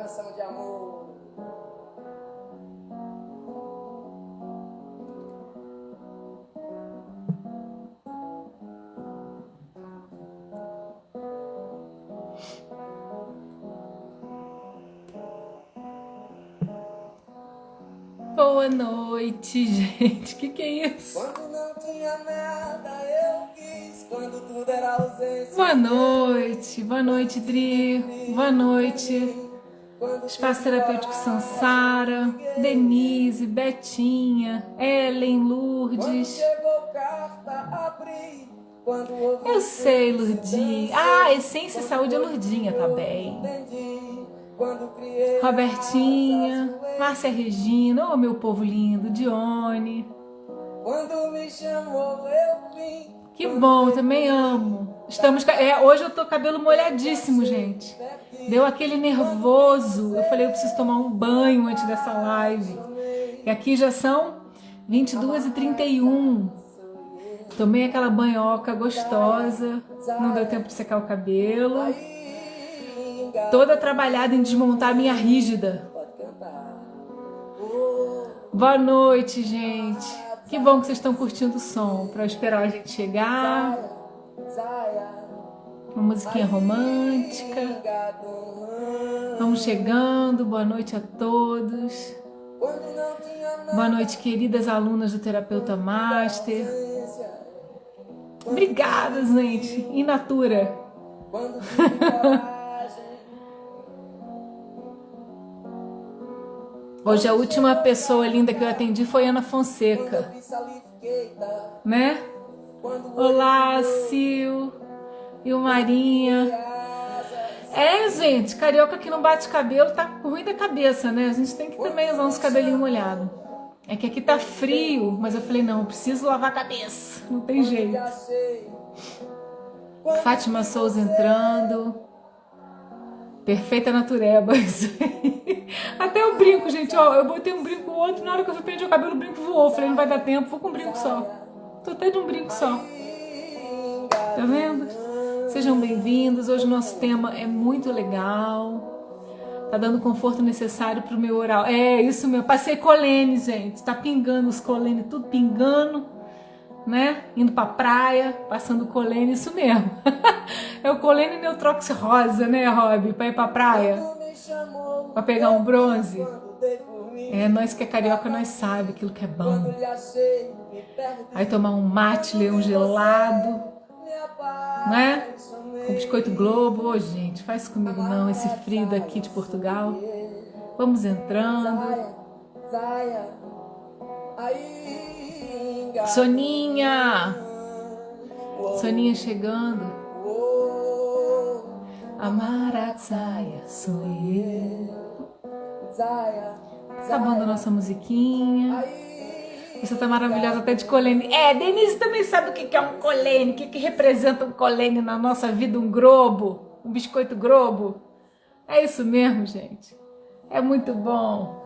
canção de amor. Boa noite, gente. Que é isso? Quando não tinha nada, eu quis. Quando tudo era ausência. Boa noite, Dri. Boa noite. Espaço Terapêutico Sansara, Denise, Betinha, Ellen, Lourdes. Eu sei, Lourdinha. Ah, Essência e Saúde é Lourdinha, tá bem. Robertinha, Márcia Regina, oh meu povo lindo, Dione. Quando me chamou, eu vim. Que bom, também amo. Hoje eu tô cabelo molhadíssimo, gente. Deu aquele nervoso. Eu falei, eu preciso tomar um banho antes dessa live. E aqui já são 22h31. Tomei aquela banhoca gostosa. Não deu tempo de secar o cabelo. Toda trabalhada em desmontar a minha rígida. Boa noite, gente. Que bom que vocês estão curtindo o som. Para esperar a gente chegar. Uma musiquinha romântica. Vamos chegando. Boa noite a todos. Boa noite, queridas alunas do Terapeuta Master. Obrigada, gente. In natura. Hoje a última pessoa linda que eu atendi foi Ana Fonseca, né? Olá, Sil e o Marinha. Gente, carioca que não bate cabelo tá ruim da cabeça, né? A gente tem que também usar uns cabelinhos molhados. É que aqui tá frio, mas eu falei, não, eu preciso lavar a cabeça, não tem jeito. Fátima Souza entrando. Perfeita natureba. Até o brinco, gente, ó, eu botei um brinco o outro, na hora que eu fui prender o cabelo, o brinco voou. Falei, não vai dar tempo, vou com um brinco só. Tô até de um brinco só. Tá vendo? Sejam bem-vindos. Hoje o nosso tema é muito legal. Tá dando o conforto necessário pro meu oral. É, isso mesmo. Passei colene, gente. Tá pingando os colene, tudo pingando, né? Indo pra praia, passando colene, isso mesmo. É o colene Neutrox rosa, né, Rob? Pra ir pra praia. Pra pegar um bronze. Nós que é carioca, nós sabe aquilo que é bom. Aí tomar um mate, ler um gelado, né? Com biscoito Globo. Ô, gente, faz comigo não, esse frio daqui de Portugal. Vamos entrando. Soninha! Soninha chegando. Amaratsaia, sou eu. Acabando a nossa musiquinha. Você tá maravilhosa até de colene. Denise também sabe o que é um colene, o que representa um colene na nossa vida, um globo, um biscoito globo. É isso mesmo, gente. É muito bom.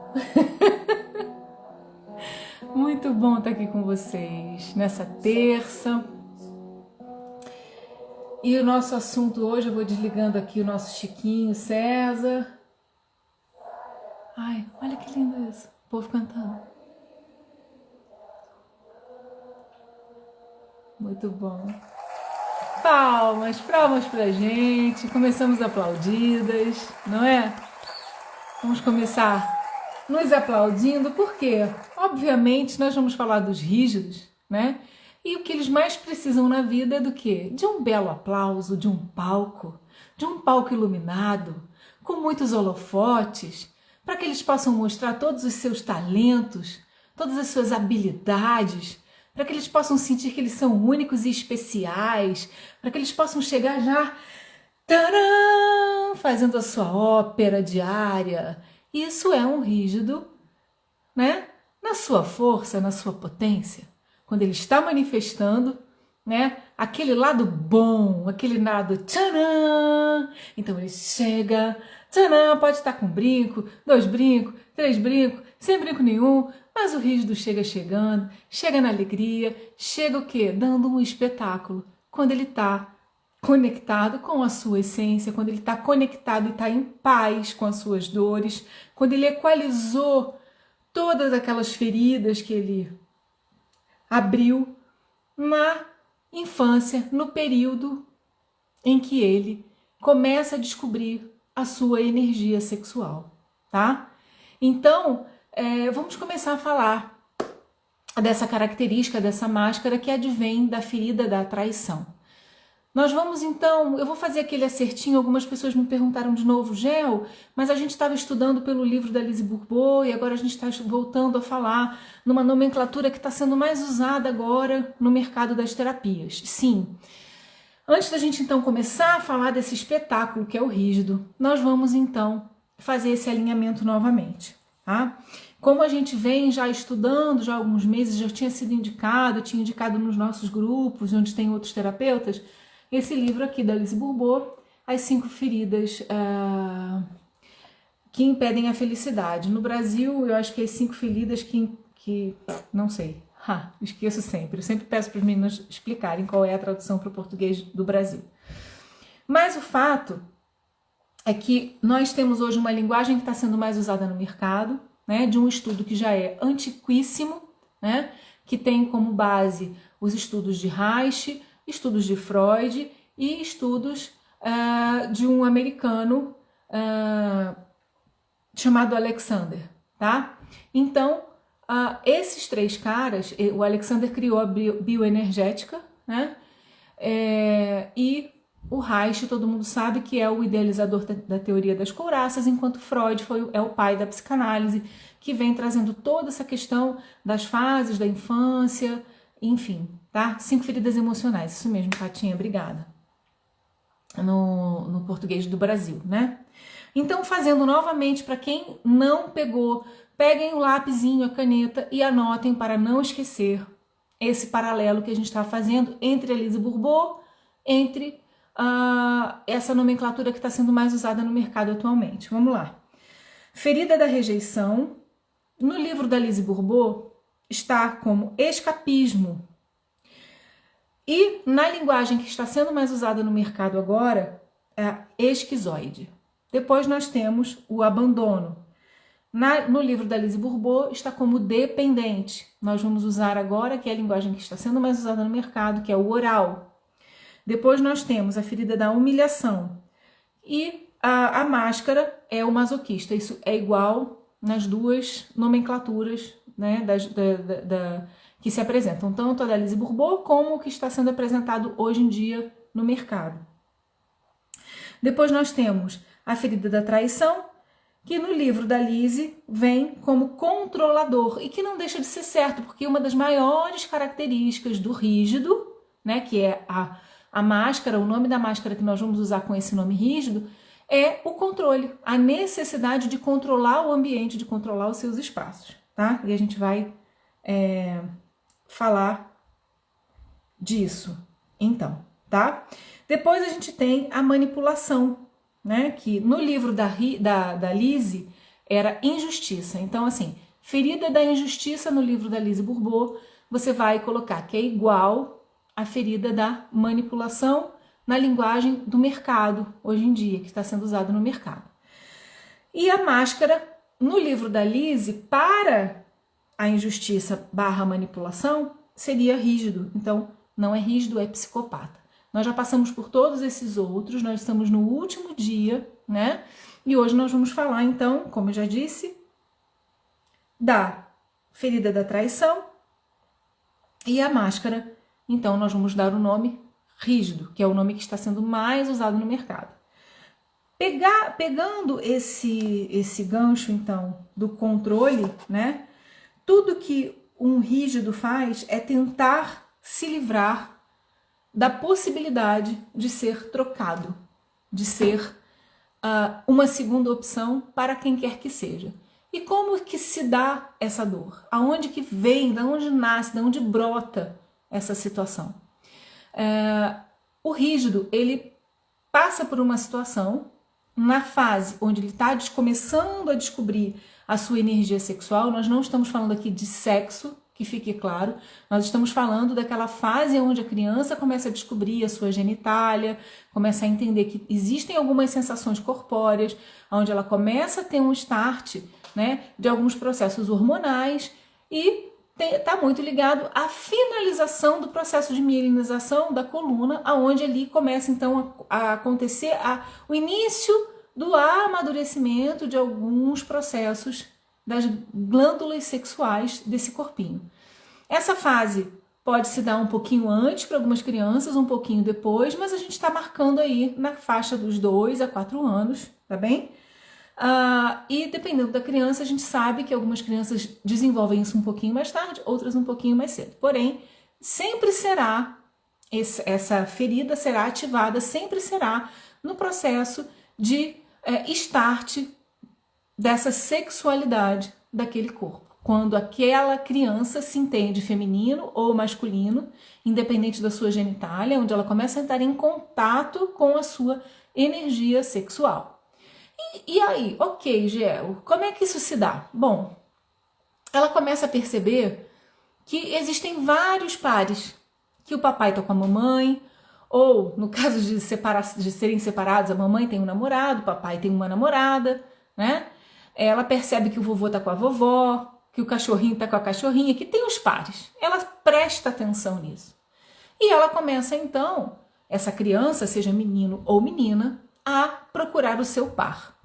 Muito bom estar aqui com vocês nessa terça. E o nosso assunto hoje, eu vou desligando aqui o nosso Chiquinho César. Ai, olha que lindo isso. O povo cantando. Muito bom. Palmas pra gente. Começamos aplaudidas, não é? Vamos começar nos aplaudindo, porque, obviamente, nós vamos falar dos rígidos, né? E o que eles mais precisam na vida é do quê? De um belo aplauso, de um palco iluminado, com muitos holofotes, para que eles possam mostrar todos os seus talentos, todas as suas habilidades, para que eles possam sentir que eles são únicos e especiais, para que eles possam chegar já tcharam, fazendo a sua ópera diária. Isso é um rígido, né? Na sua força, na sua potência. Quando ele está manifestando, né, aquele lado bom, aquele lado tcharam. Então ele chega, tcharam, pode estar com brinco, 2 brincos, 3 brincos, sem brinco nenhum, mas o rígido chega chegando, chega na alegria, chega o quê? Dando um espetáculo. Quando ele está conectado com a sua essência, quando ele está conectado e está em paz com as suas dores, quando ele equalizou todas aquelas feridas que ele abriu na infância, no período em que ele começa a descobrir a sua energia sexual, tá? Então, vamos começar a falar dessa característica, dessa máscara que advém da ferida da traição. Nós vamos então, eu vou fazer aquele acertinho, algumas pessoas me perguntaram de novo, Gel, mas a gente estava estudando pelo livro da Lise Bourbeau e agora a gente está voltando a falar numa nomenclatura que está sendo mais usada agora no mercado das terapias. Sim. Antes da gente então começar a falar desse espetáculo que é o rígido, nós vamos então fazer esse alinhamento novamente, tá? Como a gente vem já estudando já há alguns meses, já tinha sido indicado, eu tinha indicado nos nossos grupos, onde tem outros terapeutas, esse livro aqui da Lise Bourbeau, As 5 Feridas que Impedem a Felicidade. No Brasil, eu acho que é As 5 Feridas que não sei, esqueço sempre. Eu sempre peço para os meninos explicarem qual é a tradução para o português do Brasil. Mas o fato é que nós temos hoje uma linguagem que está sendo mais usada no mercado, né, de um estudo que já é antiquíssimo, né, que tem como base os estudos de Reich, estudos de Freud e estudos de um americano chamado Alexander, tá? Então, esses 3 caras, o Alexander criou a bioenergética, né? E o Reich, todo mundo sabe que é o idealizador da teoria das couraças, enquanto Freud é o pai da psicanálise, que vem trazendo toda essa questão das fases da infância, enfim, tá? 5 feridas emocionais, isso mesmo, Patinha, obrigada. No português do Brasil, né? Então, fazendo novamente, para quem não pegou, peguem o lapisinho, a caneta e anotem para não esquecer esse paralelo que a gente está fazendo entre a Lise Bourbeau, entre essa nomenclatura que está sendo mais usada no mercado atualmente. Vamos lá. Ferida da rejeição. No livro da Lise Bourbeau está como escapismo. E na linguagem que está sendo mais usada no mercado agora, é esquizoide. Depois nós temos o abandono. No livro da Lise Bourbeau está como dependente. Nós vamos usar agora, que é a linguagem que está sendo mais usada no mercado, que é o oral. Depois nós temos a ferida da humilhação. E a máscara é o masoquista. Isso é igual nas duas nomenclaturas, né, que se apresentam, tanto a da Lise Bourbeau como o que está sendo apresentado hoje em dia no mercado. Depois nós temos a ferida da traição, que no livro da Lise vem como controlador e que não deixa de ser certo, porque uma das maiores características do rígido, né, que é a máscara, o nome da máscara que nós vamos usar com esse nome rígido, é o controle, a necessidade de controlar o ambiente, de controlar os seus espaços, tá? E a gente vai falar disso, então, tá? Depois a gente tem a manipulação, né? Que no livro da Lise era injustiça. Então, assim, ferida da injustiça no livro da Lise Bourbeau, você vai colocar que é igual à ferida da manipulação na linguagem do mercado, hoje em dia, que está sendo usado no mercado. E a máscara, no livro da Lise, para a injustiça / manipulação, seria rígido. Então, não é rígido, é psicopata. Nós já passamos por todos esses outros, nós estamos no último dia, né? E hoje nós vamos falar, então, como eu já disse, da ferida da traição e a máscara. Então, nós vamos dar o nome rígido, que é o nome que está sendo mais usado no mercado. Pegando esse gancho, então, do controle, né? Tudo que um rígido faz é tentar se livrar da possibilidade de ser trocado, de ser uma segunda opção para quem quer que seja. E como que se dá essa dor? Aonde que vem, de onde nasce, de onde brota essa situação? O rígido, ele passa por uma situação, na fase onde ele está começando a descobrir a sua energia sexual. Nós não estamos falando aqui de sexo, que fique claro. Nós estamos falando daquela fase onde a criança começa a descobrir a sua genitália, começa a entender que existem algumas sensações corpóreas, onde ela começa a ter um start, né, de alguns processos hormonais e está muito ligado à finalização do processo de mielinização da coluna, aonde ali começa então a acontecer o início do amadurecimento de alguns processos das glândulas sexuais desse corpinho. Essa fase pode se dar um pouquinho antes para algumas crianças, um pouquinho depois, mas a gente está marcando aí na faixa dos 2 a 4 anos, tá bem? E dependendo da criança, a gente sabe que algumas crianças desenvolvem isso um pouquinho mais tarde, outras um pouquinho mais cedo. Porém, sempre será, essa ferida será ativada, sempre será no processo de start dessa sexualidade daquele corpo. Quando aquela criança se entende feminino ou masculino, independente da sua genitália, onde ela começa a entrar em contato com a sua energia sexual. E aí, ok, Gel, como é que isso se dá? Bom, ela começa a perceber que existem vários pares, que o papai está com a mamãe, ou no caso de serem separados, a mamãe tem um namorado, o papai tem uma namorada, né? Ela percebe que o vovô está com a vovó, que o cachorrinho está com a cachorrinha, que tem os pares. Ela presta atenção nisso. E ela começa então, essa criança, seja menino ou menina, a procurar o seu par.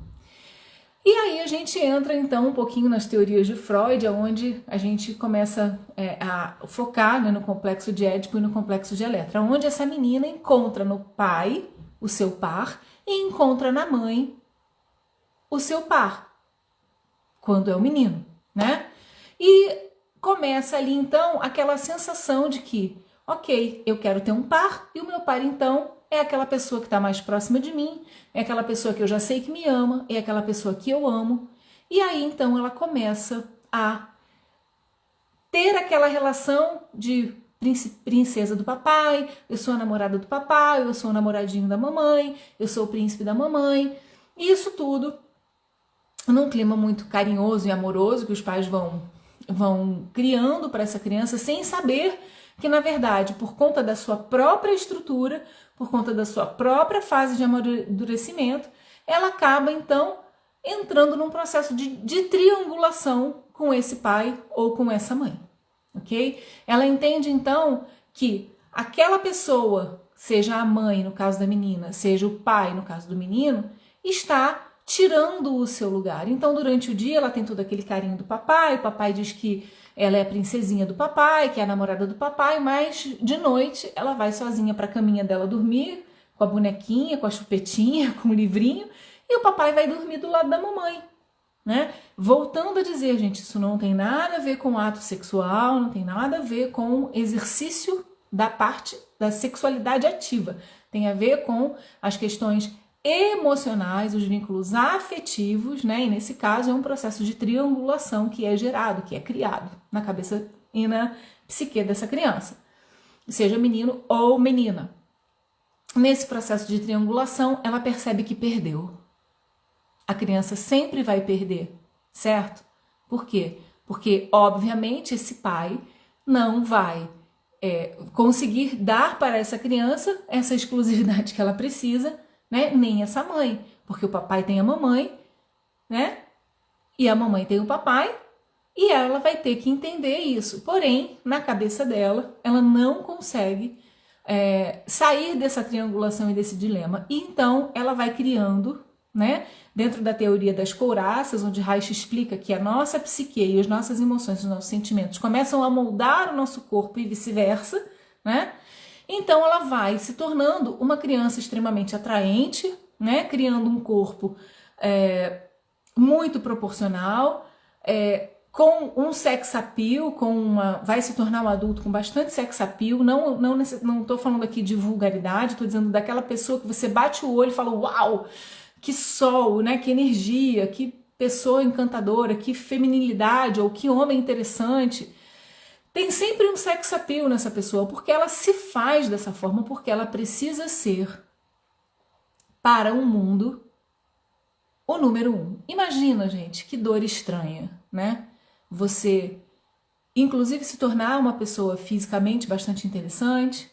E aí a gente entra então um pouquinho nas teorias de Freud, onde a gente começa a focar, né, no complexo de Édipo e no complexo de Eletra, onde essa menina encontra no pai o seu par e encontra na mãe o seu par, quando é o menino, né? E começa ali então aquela sensação de que, ok, eu quero ter um par e o meu par então é aquela pessoa que está mais próxima de mim, é aquela pessoa que eu já sei que me ama, é aquela pessoa que eu amo. E aí, então, ela começa a ter aquela relação de princesa do papai, eu sou a namorada do papai, eu sou o namoradinho da mamãe, eu sou o príncipe da mamãe. E isso tudo num clima muito carinhoso e amoroso que os pais vão criando para essa criança sem saber que, na verdade, por conta da sua própria estrutura, por conta da sua própria fase de amadurecimento, ela acaba, então, entrando num processo de triangulação com esse pai ou com essa mãe, ok? Ela entende, então, que aquela pessoa, seja a mãe, no caso da menina, seja o pai, no caso do menino, está tirando o seu lugar. Então, durante o dia, ela tem todo aquele carinho do papai, o papai diz que ela é a princesinha do papai, que é a namorada do papai, mas de noite ela vai sozinha para a caminha dela dormir, com a bonequinha, com a chupetinha, com o livrinho, e o papai vai dormir do lado da mamãe, né? Voltando a dizer, gente, isso não tem nada a ver com ato sexual, não tem nada a ver com exercício da parte da sexualidade ativa, tem a ver com as questões emocionais, os vínculos afetivos, né? E nesse caso é um processo de triangulação que é gerado, que é criado na cabeça e na psique dessa criança, seja menino ou menina. Nesse processo de triangulação, ela percebe que perdeu. A criança sempre vai perder, certo? Por quê? Porque, obviamente, esse pai não vai conseguir dar para essa criança essa exclusividade que ela precisa, né? Nem essa mãe, porque o papai tem a mamãe, né? E a mamãe tem o papai, e ela vai ter que entender isso. Porém, na cabeça dela, ela não consegue sair dessa triangulação e desse dilema. E então, ela vai criando, né? Dentro da teoria das couraças, onde Reich explica que a nossa psique e as nossas emoções, os nossos sentimentos começam a moldar o nosso corpo e vice-versa, né? Então ela vai se tornando uma criança extremamente atraente, né? Criando um corpo muito proporcional, com um sex appeal, vai se tornar um adulto com bastante sex appeal. Não estou falando aqui de vulgaridade, estou dizendo daquela pessoa que você bate o olho e fala, uau, que sol, né? Que energia, que pessoa encantadora, que feminilidade, ou que homem interessante. Tem sempre um sex appeal nessa pessoa, porque ela se faz dessa forma, porque ela precisa ser, para o mundo, o número 1. Imagina, gente, que dor estranha, né? Você inclusive se tornar uma pessoa fisicamente bastante interessante,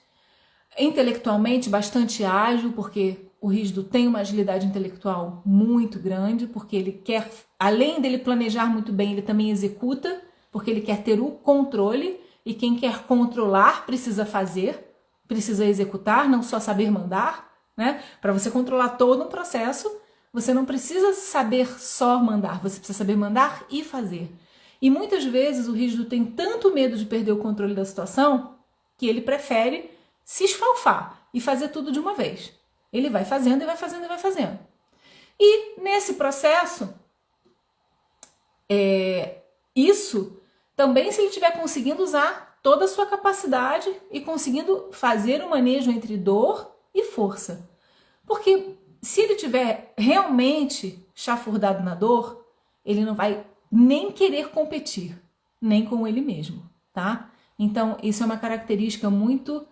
intelectualmente bastante ágil, porque o rígido tem uma agilidade intelectual muito grande, porque ele quer, além dele planejar muito bem, ele também executa, porque ele quer ter o controle, e quem quer controlar precisa fazer, precisa executar, não só saber mandar, né? Para você controlar todo um processo, você não precisa saber só mandar, você precisa saber mandar e fazer. E muitas vezes o rígido tem tanto medo de perder o controle da situação que ele prefere se esfalfar e fazer tudo de uma vez. Ele vai fazendo e vai fazendo e vai fazendo. E nesse processo, isso também, se ele estiver conseguindo usar toda a sua capacidade e conseguindo fazer o manejo entre dor e força. Porque se ele estiver realmente chafurdado na dor, ele não vai nem querer competir, nem com ele mesmo, tá? Então, isso é uma característica muito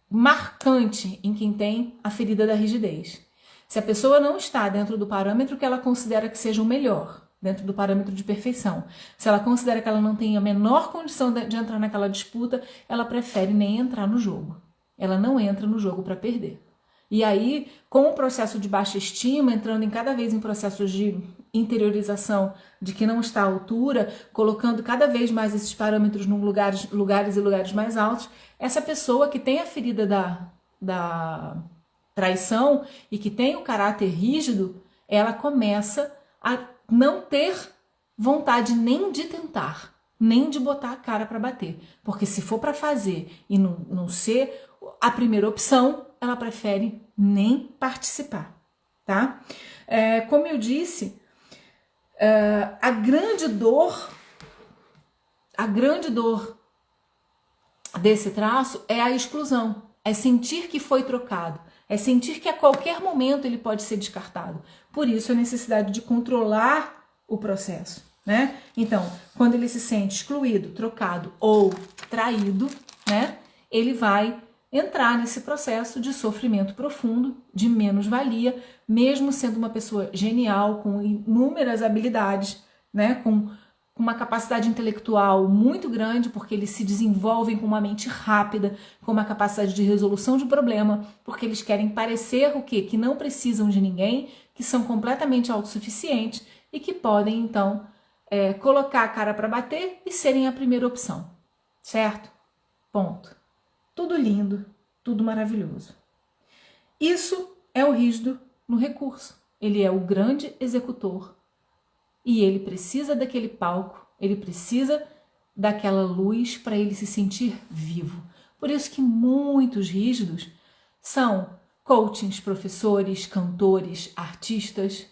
marcante em quem tem a ferida da rigidez. Se a pessoa não está dentro do parâmetro que ela considera que seja o melhor, dentro do parâmetro de perfeição, se ela considera que ela não tem a menor condição de entrar naquela disputa, ela prefere nem entrar no jogo. Ela não entra no jogo para perder. E aí, com o processo de baixa estima, entrando em cada vez em processos de interiorização de que não está à altura, colocando cada vez mais esses parâmetros em lugares mais altos, essa pessoa que tem a ferida da traição e que tem o caráter rígido, ela começa a não ter vontade nem de tentar, nem de botar a cara para bater. Porque se for para fazer e não ser a primeira opção, ela prefere nem participar, tá? Como eu disse, a grande dor desse traço é a exclusão, é sentir que foi trocado, é sentir que a qualquer momento ele pode ser descartado. Por isso a necessidade de controlar o processo, né? Então, quando ele se sente excluído, trocado ou traído, né, ele vai entrar nesse processo de sofrimento profundo, de menos-valia, mesmo sendo uma pessoa genial, com inúmeras habilidades, né, com uma capacidade intelectual muito grande, porque eles se desenvolvem com uma mente rápida, com uma capacidade de resolução de problema, porque eles querem parecer o quê? Que não precisam de ninguém, que são completamente autossuficientes e que podem, então, colocar a cara para bater e serem a primeira opção, certo? Ponto. Tudo lindo, tudo maravilhoso. Isso é o rígido no recurso. Ele é o grande executor e ele precisa daquele palco, ele precisa daquela luz para ele se sentir vivo. Por isso que muitos rígidos são coachings, professores, cantores, artistas,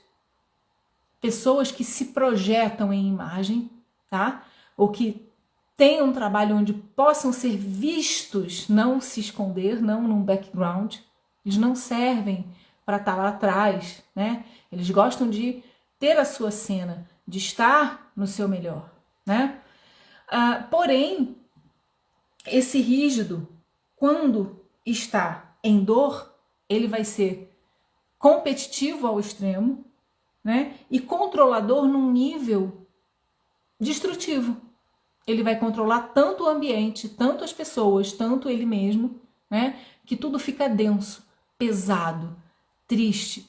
pessoas que se projetam em imagem, tá? Ou que tenham um trabalho onde possam ser vistos, não se esconder, não num background. Eles não servem para estar lá atrás, né? Eles gostam de ter a sua cena, de estar no seu melhor, né? Porém, esse rígido, quando está em dor, ele vai ser competitivo ao extremo, né? E controlador num nível destrutivo. Ele vai controlar tanto o ambiente, tanto as pessoas, tanto ele mesmo, né? Que tudo fica denso, pesado, triste,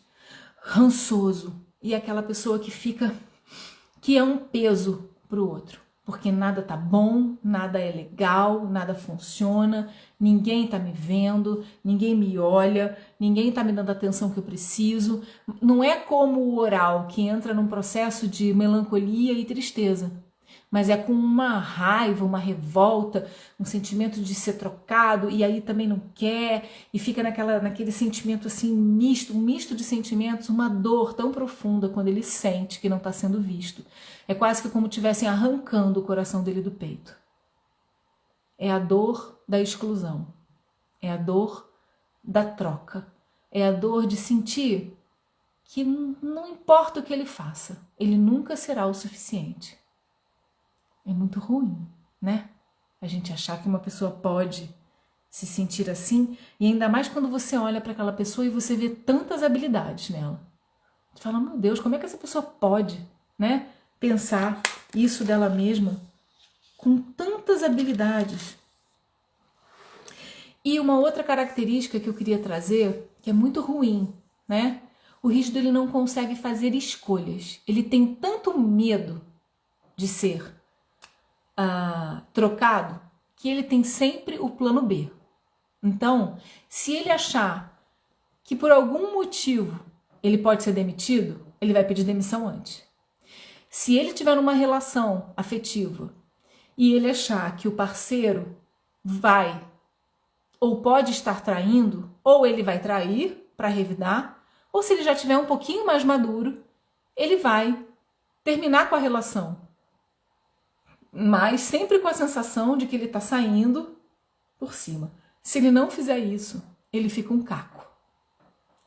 rançoso. E aquela pessoa que é um peso para o outro. Porque nada tá bom, nada é legal, nada funciona, ninguém tá me vendo, ninguém me olha, ninguém tá me dando a atenção que eu preciso. Não é como o oral, que entra num processo de melancolia e tristeza, mas é com uma raiva, uma revolta, um sentimento de ser trocado, e aí também não quer, e fica naquele sentimento assim misto, um misto de sentimentos, uma dor tão profunda quando ele sente que não está sendo visto. É quase que como tivessem arrancando o coração dele do peito. É a dor da exclusão, é a dor da troca, é a dor de sentir que não importa o que ele faça, ele nunca será o suficiente. É muito ruim, né? A gente achar que uma pessoa pode se sentir assim, e ainda mais quando você olha para aquela pessoa e você vê tantas habilidades nela. Você fala, meu Deus, como é que essa pessoa pode, né, pensar isso dela mesma? com tantas habilidades. E uma outra característica que eu queria trazer, que é muito ruim, né? O rígido ele não consegue fazer escolhas. Ele tem tanto medo de ser trocado que ele tem sempre o plano B. Então, se ele achar que por algum motivo ele pode ser demitido, ele vai pedir demissão antes. Se ele tiver uma relação afetiva e ele achar que o parceiro vai ou pode estar traindo, ou ele vai trair para revidar, ou se ele já tiver um pouquinho mais maduro, ele vai terminar com a relação. Mas sempre com a sensação de que ele está saindo por cima. Se ele não fizer isso, ele fica um caco.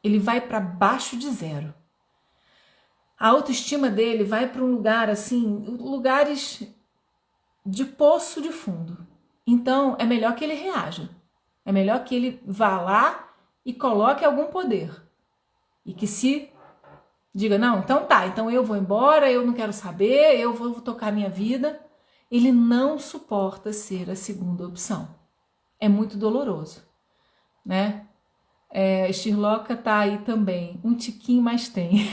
Ele vai para baixo de zero. A autoestima dele vai para um lugar assim, lugares de poço de fundo. Então, é melhor que ele reaja. É melhor que ele vá lá e coloque algum poder. E que se diga, não, então tá, então eu vou embora, eu não quero saber, eu vou tocar minha vida. Ele não suporta ser a segunda opção. É muito doloroso, né? Shirloca tá aí também, um tiquinho mais tem.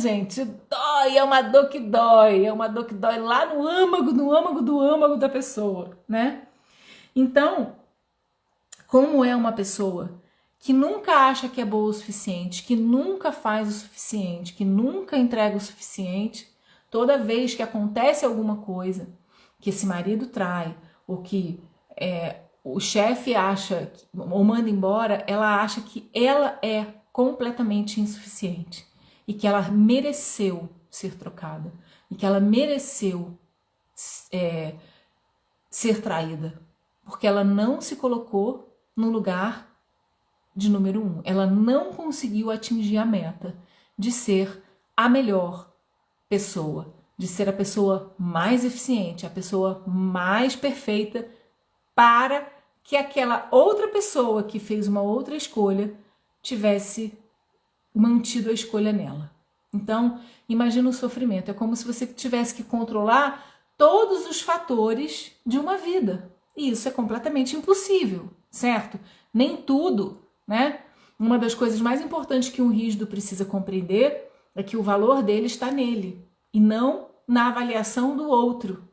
Gente, dói, é uma dor que dói, lá no âmago do âmago da pessoa, né? Então, como é uma pessoa que nunca acha que é boa o suficiente, que nunca faz o suficiente, que nunca entrega o suficiente, toda vez que acontece alguma coisa, que esse marido trai, ou que o chefe acha, ou manda embora, ela acha que ela é completamente insuficiente e que ela mereceu ser trocada e que ela mereceu ser traída, porque ela não se colocou no lugar de número 1. Ela não conseguiu atingir a meta de ser a melhor pessoa, de ser a pessoa mais eficiente, a pessoa mais perfeita para que aquela outra pessoa que fez uma outra escolha tivesse mantido a escolha nela. Então, imagina o sofrimento. É como se você tivesse que controlar todos os fatores de uma vida. E isso é completamente impossível, certo? Nem tudo, né? Uma das coisas mais importantes que um rígido precisa compreender é que o valor dele está nele e não na avaliação do outro,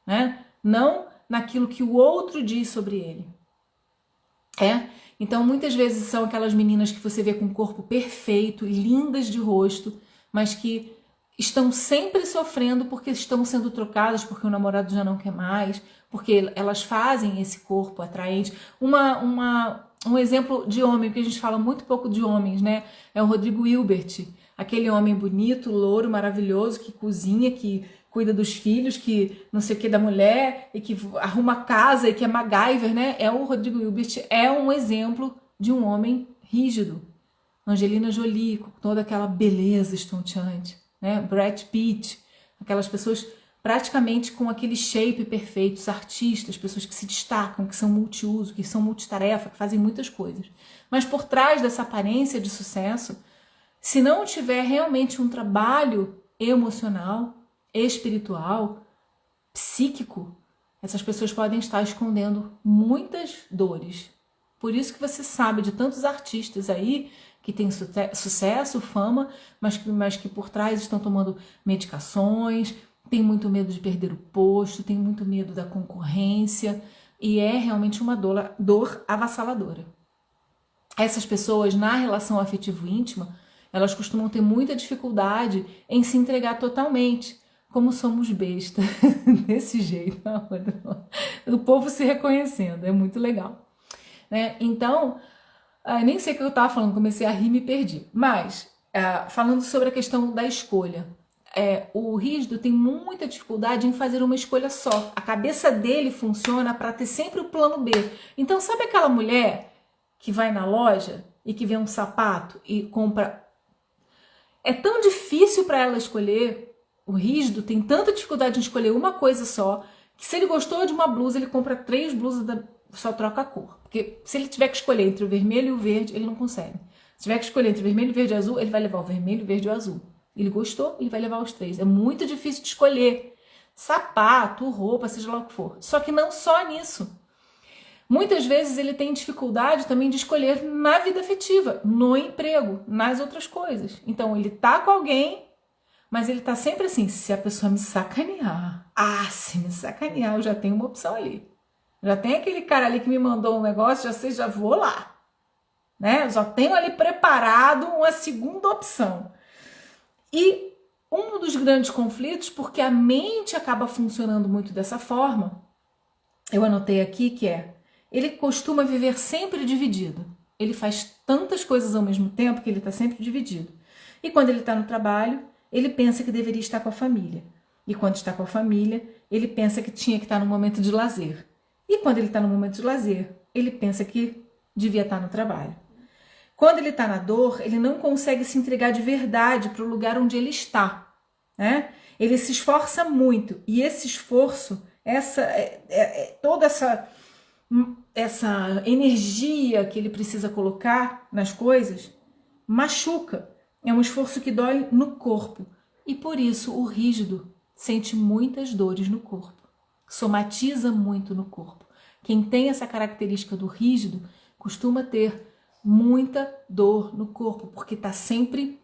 né? Não naquilo que o outro diz sobre ele. Então, muitas vezes são aquelas meninas que você vê com um corpo perfeito, lindas de rosto, mas que estão sempre sofrendo porque estão sendo trocadas, porque o namorado já não quer mais, porque elas fazem esse corpo atraente. Um exemplo de homem, porque a gente fala muito pouco de homens, né? É o Rodrigo Hilbert, aquele homem bonito, louro, maravilhoso, que cozinha, que cuida dos filhos, que não sei o que da mulher, e que arruma casa, e que é MacGyver, né? O Rodrigo Hilbert é um exemplo de um homem rígido. Angelina Jolie, com toda aquela beleza estonteante, né? Brad Pitt, aquelas pessoas praticamente com aquele shape perfeito, os artistas, pessoas que se destacam, que são multiuso, que são multitarefa, que fazem muitas coisas. Mas por trás dessa aparência de sucesso, se não tiver realmente um trabalho emocional, espiritual, psíquico, essas pessoas podem estar escondendo muitas dores. Por isso que você sabe de tantos artistas aí que têm sucesso, fama, mas que por trás estão tomando medicações, tem muito medo de perder o posto, tem muito medo da concorrência, e é realmente uma dor avassaladora. Essas pessoas, na relação afetivo íntima, elas costumam ter muita dificuldade em se entregar totalmente. Como somos besta, desse jeito, o povo se reconhecendo, é muito legal, né? Então, nem sei o que eu estava falando, comecei a rir e me perdi, mas falando sobre a questão da escolha, o rígido tem muita dificuldade em fazer uma escolha só, a cabeça dele funciona para ter sempre o plano B. Então, sabe aquela mulher que vai na loja e que vê um sapato e compra? É tão difícil para ela escolher. O rígido tem tanta dificuldade em escolher uma coisa só, que se ele gostou de uma blusa, ele compra 3 blusas, só troca a cor. Porque se ele tiver que escolher entre o vermelho e o verde, ele não consegue. Se tiver que escolher entre o vermelho, verde e azul, ele vai levar o vermelho, verde e o azul. Ele gostou, ele vai levar os 3. É muito difícil de escolher. sapato, roupa, seja lá o que for. Só que não só nisso. Muitas vezes ele tem dificuldade também de escolher na vida afetiva, no emprego, nas outras coisas. Então ele tá com alguém, mas ele tá sempre assim, se a pessoa me sacanear, se me sacanear, eu já tenho uma opção ali. Já tem aquele cara ali que me mandou um negócio, já sei, já vou lá. Né? Eu já tenho ali preparado uma segunda opção. E um dos grandes conflitos, porque a mente acaba funcionando muito dessa forma, eu anotei aqui que ele costuma viver sempre dividido. Ele faz tantas coisas ao mesmo tempo que ele está sempre dividido. E quando ele está no trabalho, ele pensa que deveria estar com a família. E quando está com a família, ele pensa que tinha que estar no momento de lazer. E quando ele está no momento de lazer, ele pensa que devia estar no trabalho. Quando ele está na dor, ele não consegue se entregar de verdade para o lugar onde ele está. Né? Ele se esforça muito. E esse esforço, toda essa energia que ele precisa colocar nas coisas, machuca. É um esforço que dói no corpo. E por isso o rígido sente muitas dores no corpo. Somatiza muito no corpo. Quem tem essa característica do rígido costuma ter muita dor no corpo, porque está sempre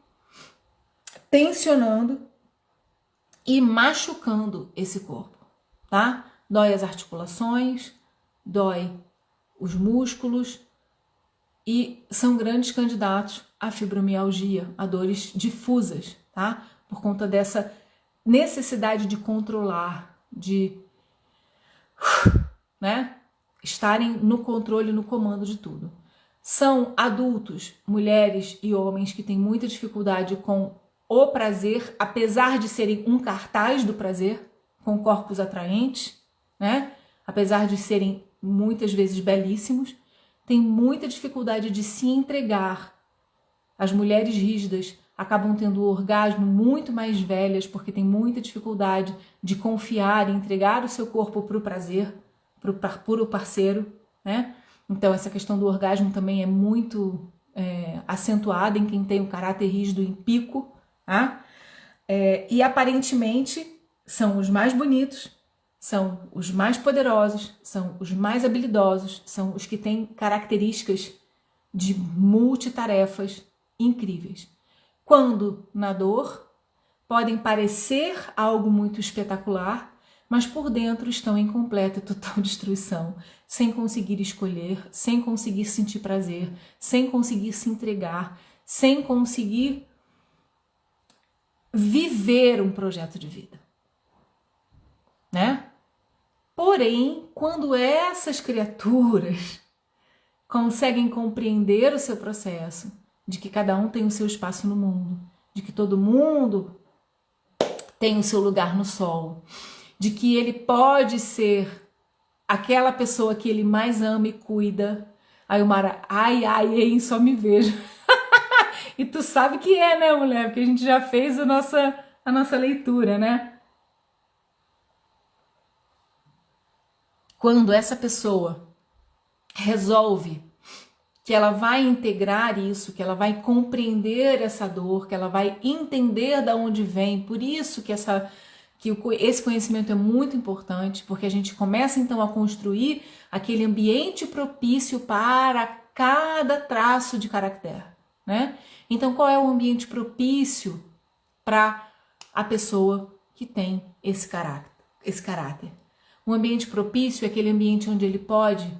tensionando e machucando esse corpo, tá? Dói as articulações, dói os músculos e são grandes candidatos à fibromialgia, a dores difusas, tá? Por conta dessa necessidade de controlar, de, né, estarem no controle, no comando de tudo. São adultos, mulheres e homens que têm muita dificuldade com o prazer, apesar de serem um cartaz do prazer, com corpos atraentes, né? Apesar de serem muitas vezes belíssimos, têm muita dificuldade de se entregar. As mulheres rígidas acabam tendo o orgasmo muito mais velhas porque têm muita dificuldade de confiar e entregar o seu corpo para o prazer, para o parceiro, né? Então essa questão do orgasmo também é muito acentuada em quem tem o caráter rígido em pico, tá? E aparentemente são os mais bonitos, são os mais poderosos, são os mais habilidosos, são os que têm características de multitarefas incríveis. Quando na dor, podem parecer algo muito espetacular, mas por dentro estão em completa e total destruição, sem conseguir escolher, sem conseguir sentir prazer, sem conseguir se entregar, sem conseguir viver um projeto de vida, né? Porém, quando essas criaturas conseguem compreender o seu processo, de que cada um tem o seu espaço no mundo, de que todo mundo tem o seu lugar no sol, de que ele pode ser aquela pessoa que ele mais ama e cuida. Aí o Mara, ai, só me vejo. E tu sabe que né, mulher? Porque a gente já fez a nossa leitura, né? Quando essa pessoa resolve que ela vai integrar isso, que ela vai compreender essa dor, que ela vai entender de onde vem, por isso que esse conhecimento é muito importante, porque a gente começa então a construir aquele ambiente propício para cada traço de caractere, né? Então, qual é o ambiente propício para a pessoa que tem esse caráter? Um ambiente propício é aquele ambiente onde ele pode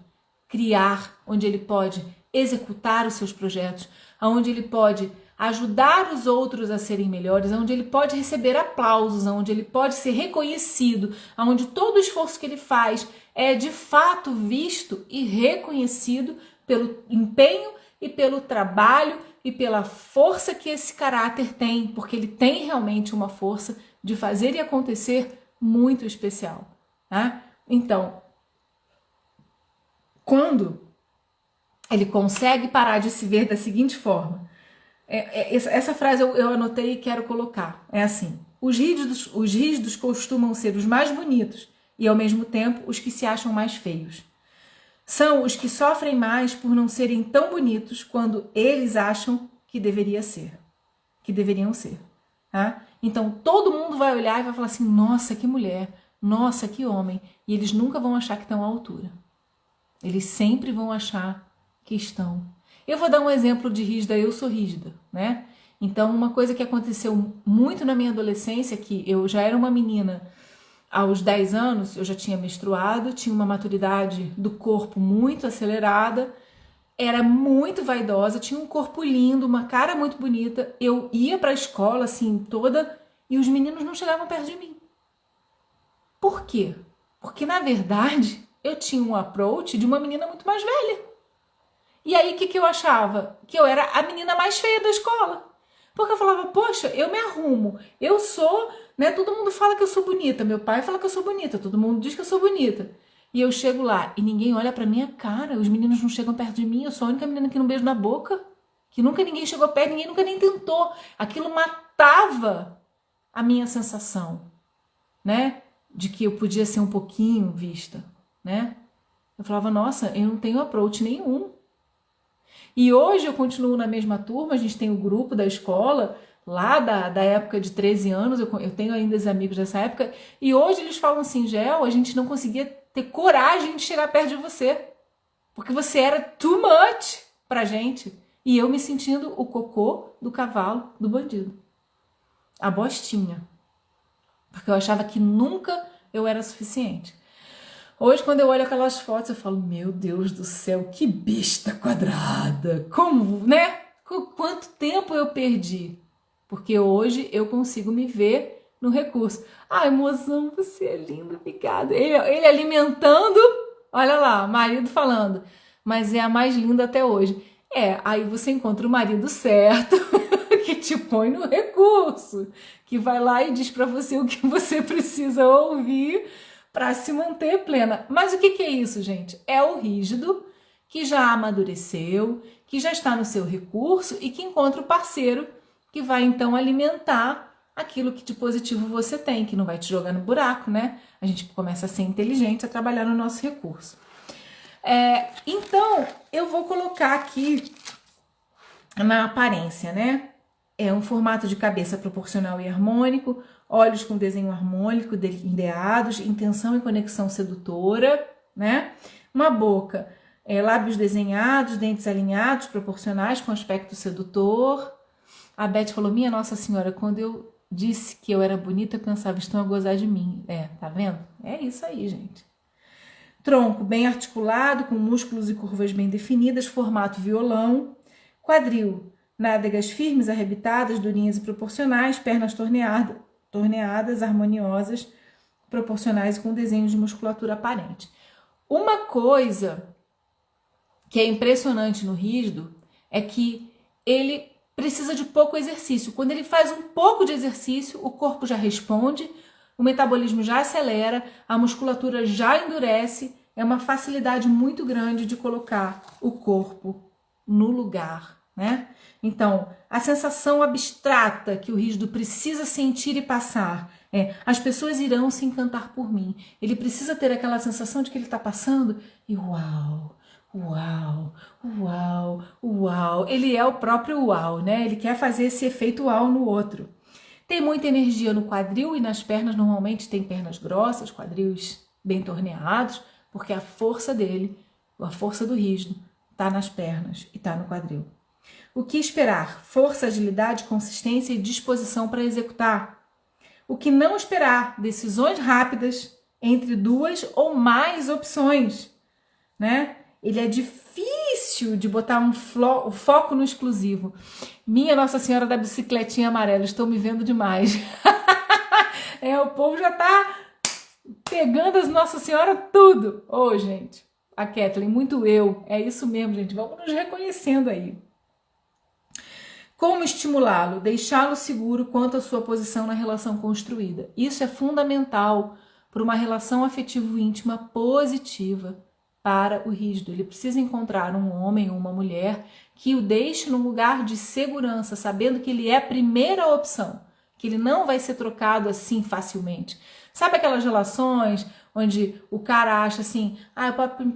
criar, onde ele pode executar os seus projetos, onde ele pode ajudar os outros a serem melhores, onde ele pode receber aplausos, onde ele pode ser reconhecido, onde todo o esforço que ele faz é de fato visto e reconhecido pelo empenho e pelo trabalho e pela força que esse caráter tem, porque ele tem realmente uma força de fazer e acontecer muito especial, tá? Então, quando ele consegue parar de se ver da seguinte forma, essa frase eu anotei e quero colocar, é assim: os rígidos costumam ser os mais bonitos e ao mesmo tempo os que se acham mais feios. São os que sofrem mais por não serem tão bonitos quando eles acham que deveriam ser. Tá? Então todo mundo vai olhar e vai falar assim: nossa, que mulher, nossa, que homem. E eles nunca vão achar que estão à altura. Eles sempre vão achar que estão. Eu vou dar um exemplo de rígida, eu sou rígida, né? Então, uma coisa que aconteceu muito na minha adolescência, que eu já era uma menina aos 10 anos, eu já tinha menstruado, tinha uma maturidade do corpo muito acelerada, era muito vaidosa, tinha um corpo lindo, uma cara muito bonita. Eu ia para a escola, assim, toda, e os meninos não chegavam perto de mim. Por quê? Porque, na verdade, eu tinha um approach de uma menina muito mais velha. E aí, o que eu achava? Que eu era a menina mais feia da escola. Porque eu falava, poxa, eu me arrumo, eu sou, né? Todo mundo fala que eu sou bonita, meu pai fala que eu sou bonita, todo mundo diz que eu sou bonita. E eu chego lá e ninguém olha pra minha cara, os meninos não chegam perto de mim, eu sou a única menina que não beijo na boca, que nunca ninguém chegou perto, ninguém nunca nem tentou. Aquilo matava a minha sensação, né? De que eu podia ser um pouquinho vista, né? Eu falava, nossa, eu não tenho approach nenhum. E hoje eu continuo na mesma turma, a gente tem o grupo da escola, lá da época de 13 anos, eu tenho ainda os amigos dessa época, e hoje eles falam assim, Gel, a gente não conseguia ter coragem de chegar perto de você, porque você era too much pra gente. E eu me sentindo o cocô do cavalo do bandido. A bostinha. Porque eu achava que nunca eu era suficiente. Hoje, quando eu olho aquelas fotos, eu falo, meu Deus do céu, que besta quadrada. Como, né? Quanto tempo eu perdi? Porque hoje eu consigo me ver no recurso. Ai, mozão, você é lindo, obrigada. Ele alimentando, olha lá, marido falando, mas é a mais linda até hoje. Aí você encontra o marido certo, que te põe no recurso, que vai lá e diz pra você o que você precisa ouvir para se manter plena. Mas o que é isso, gente? É o rígido que já amadureceu, que já está no seu recurso e que encontra o parceiro que vai então alimentar aquilo que de positivo você tem, que não vai te jogar no buraco, né? A gente começa a ser inteligente, a trabalhar no nosso recurso. Então, eu vou colocar aqui na aparência, né? É um formato de cabeça proporcional e harmônico, olhos com desenho harmônico, delineados, intenção e conexão sedutora, né? Uma boca, lábios desenhados, dentes alinhados, proporcionais, com aspecto sedutor. A Beth falou, minha Nossa Senhora, quando eu disse que eu era bonita, eu pensava, estão a gozar de mim. Tá vendo? É isso aí, gente. Tronco bem articulado, com músculos e curvas bem definidas, formato violão. Quadril, nádegas firmes, arrebitadas, durinhas e proporcionais, pernas torneadas, harmoniosas, proporcionais e com desenhos de musculatura aparente. Uma coisa que é impressionante no rígido é que ele precisa de pouco exercício. Quando ele faz um pouco de exercício, o corpo já responde, o metabolismo já acelera, a musculatura já endurece, é uma facilidade muito grande de colocar o corpo no lugar, né? Então, a sensação abstrata que o rígido precisa sentir e passar as pessoas irão se encantar por mim. Ele precisa ter aquela sensação de que ele está passando e uau, uau, uau, uau. Ele é o próprio uau, né? Ele quer fazer esse efeito uau no outro. Tem muita energia no quadril e nas pernas, normalmente tem pernas grossas, quadris bem torneados, porque a força dele, a força do rígido, está nas pernas e está no quadril. O que esperar? Força, agilidade, consistência e disposição para executar. O que não esperar? Decisões rápidas entre duas ou mais opções, né? Ele é difícil de botar um foco no exclusivo. Minha Nossa Senhora da bicicletinha amarela, estou me vendo demais. O povo já tá pegando as Nossa Senhora tudo. Gente, a Kathleen, muito eu. É isso mesmo, gente. Vamos nos reconhecendo aí. Como estimulá-lo? Deixá-lo seguro quanto à sua posição na relação construída. Isso é fundamental para uma relação afetivo íntima positiva para o rígido. Ele precisa encontrar um homem ou uma mulher que o deixe num lugar de segurança, sabendo que ele é a primeira opção, que ele não vai ser trocado assim facilmente. Sabe aquelas relações onde o cara acha assim,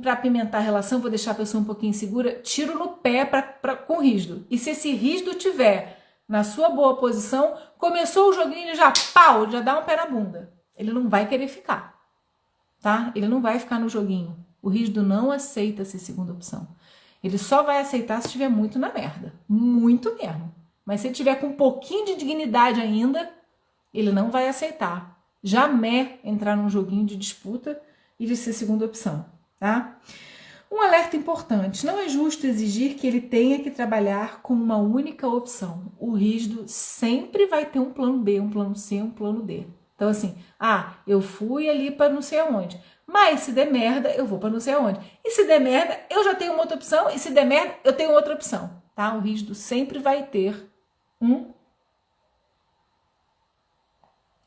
para apimentar a relação, vou deixar a pessoa um pouquinho insegura, tiro no pé com rígido. E se esse rígido tiver na sua boa posição, começou o joguinho, ele já dá um pé na bunda. Ele não vai querer ficar. tá? Ele não vai ficar no joguinho. O rígido não aceita ser segunda opção. Ele só vai aceitar se estiver muito na merda. Muito mesmo. Mas se ele tiver com um pouquinho de dignidade ainda, ele não vai aceitar. Jamais entrar num joguinho de disputa e de ser segunda opção, tá? Um alerta importante: não é justo exigir que ele tenha que trabalhar com uma única opção. O rígido sempre vai ter um plano B, um plano C, um plano D. Então assim, eu fui ali para não sei aonde, mas se der merda, eu vou para não sei aonde. E se der merda, eu já tenho uma outra opção, e se der merda, eu tenho outra opção, tá? O rígido sempre vai ter um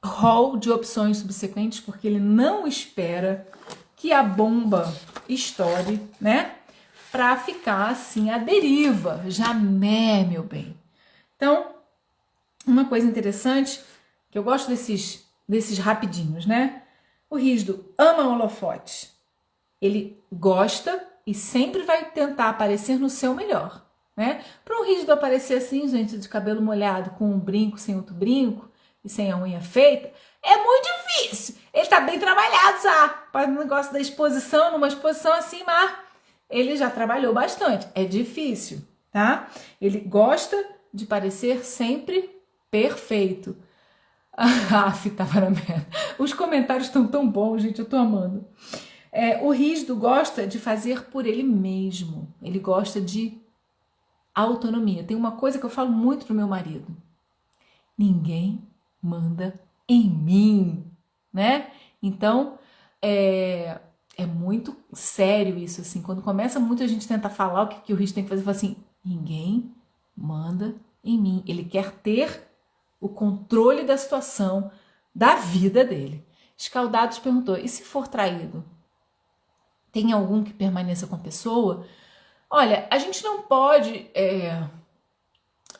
rol de opções subsequentes, porque ele não espera que a bomba estoure, né? Pra ficar assim à deriva. Jamais, meu bem. Então, uma coisa interessante, que eu gosto desses rapidinhos, né? O rígido ama holofotes. Ele gosta e sempre vai tentar aparecer no seu melhor, né? Para um rígido aparecer assim, gente, de cabelo molhado, com um brinco, sem outro brinco, e sem a unha feita, é muito difícil. Ele tá bem trabalhado já. Para o negócio da exposição, numa exposição assim, mas ele já trabalhou bastante. É difícil, tá? Ele gosta de parecer sempre perfeito. Tava na merda. Os comentários estão tão bons, gente, eu tô amando. O rígido gosta de fazer por ele mesmo. Ele gosta de autonomia. Tem uma coisa que eu falo muito pro meu marido: ninguém manda em mim, né? Então, é muito sério isso, assim. Quando começa muito a gente tentar falar o que o rígido tem que fazer, fala assim: ninguém manda em mim. Ele quer ter o controle da situação, da vida dele. Escaldados perguntou: e se for traído? Tem algum que permaneça com a pessoa? Olha, a gente não pode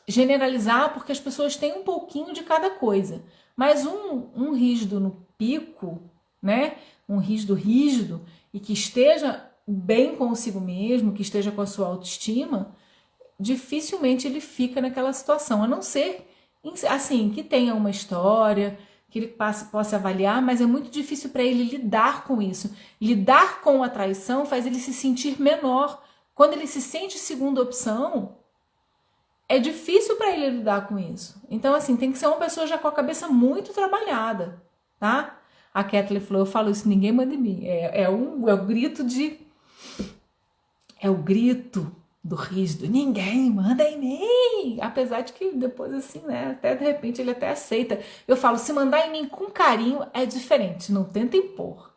generalizar, porque as pessoas têm um pouquinho de cada coisa. Mas um rígido no pico, né? Um rígido e que esteja bem consigo mesmo, que esteja com a sua autoestima, dificilmente ele fica naquela situação, a não ser assim, que tenha uma história, que ele possa avaliar, mas é muito difícil para ele lidar com isso. Lidar com a traição faz ele se sentir menor. Quando ele se sente segunda opção, é difícil para ele lidar com isso. Então, assim, tem que ser uma pessoa já com a cabeça muito trabalhada, tá? A Kathleen falou: eu falo isso, ninguém manda em mim. É o grito do rígido: ninguém manda em mim. Apesar de que depois, assim, né, até de repente ele até aceita. Eu falo: se mandar em mim com carinho é diferente, não tenta impor.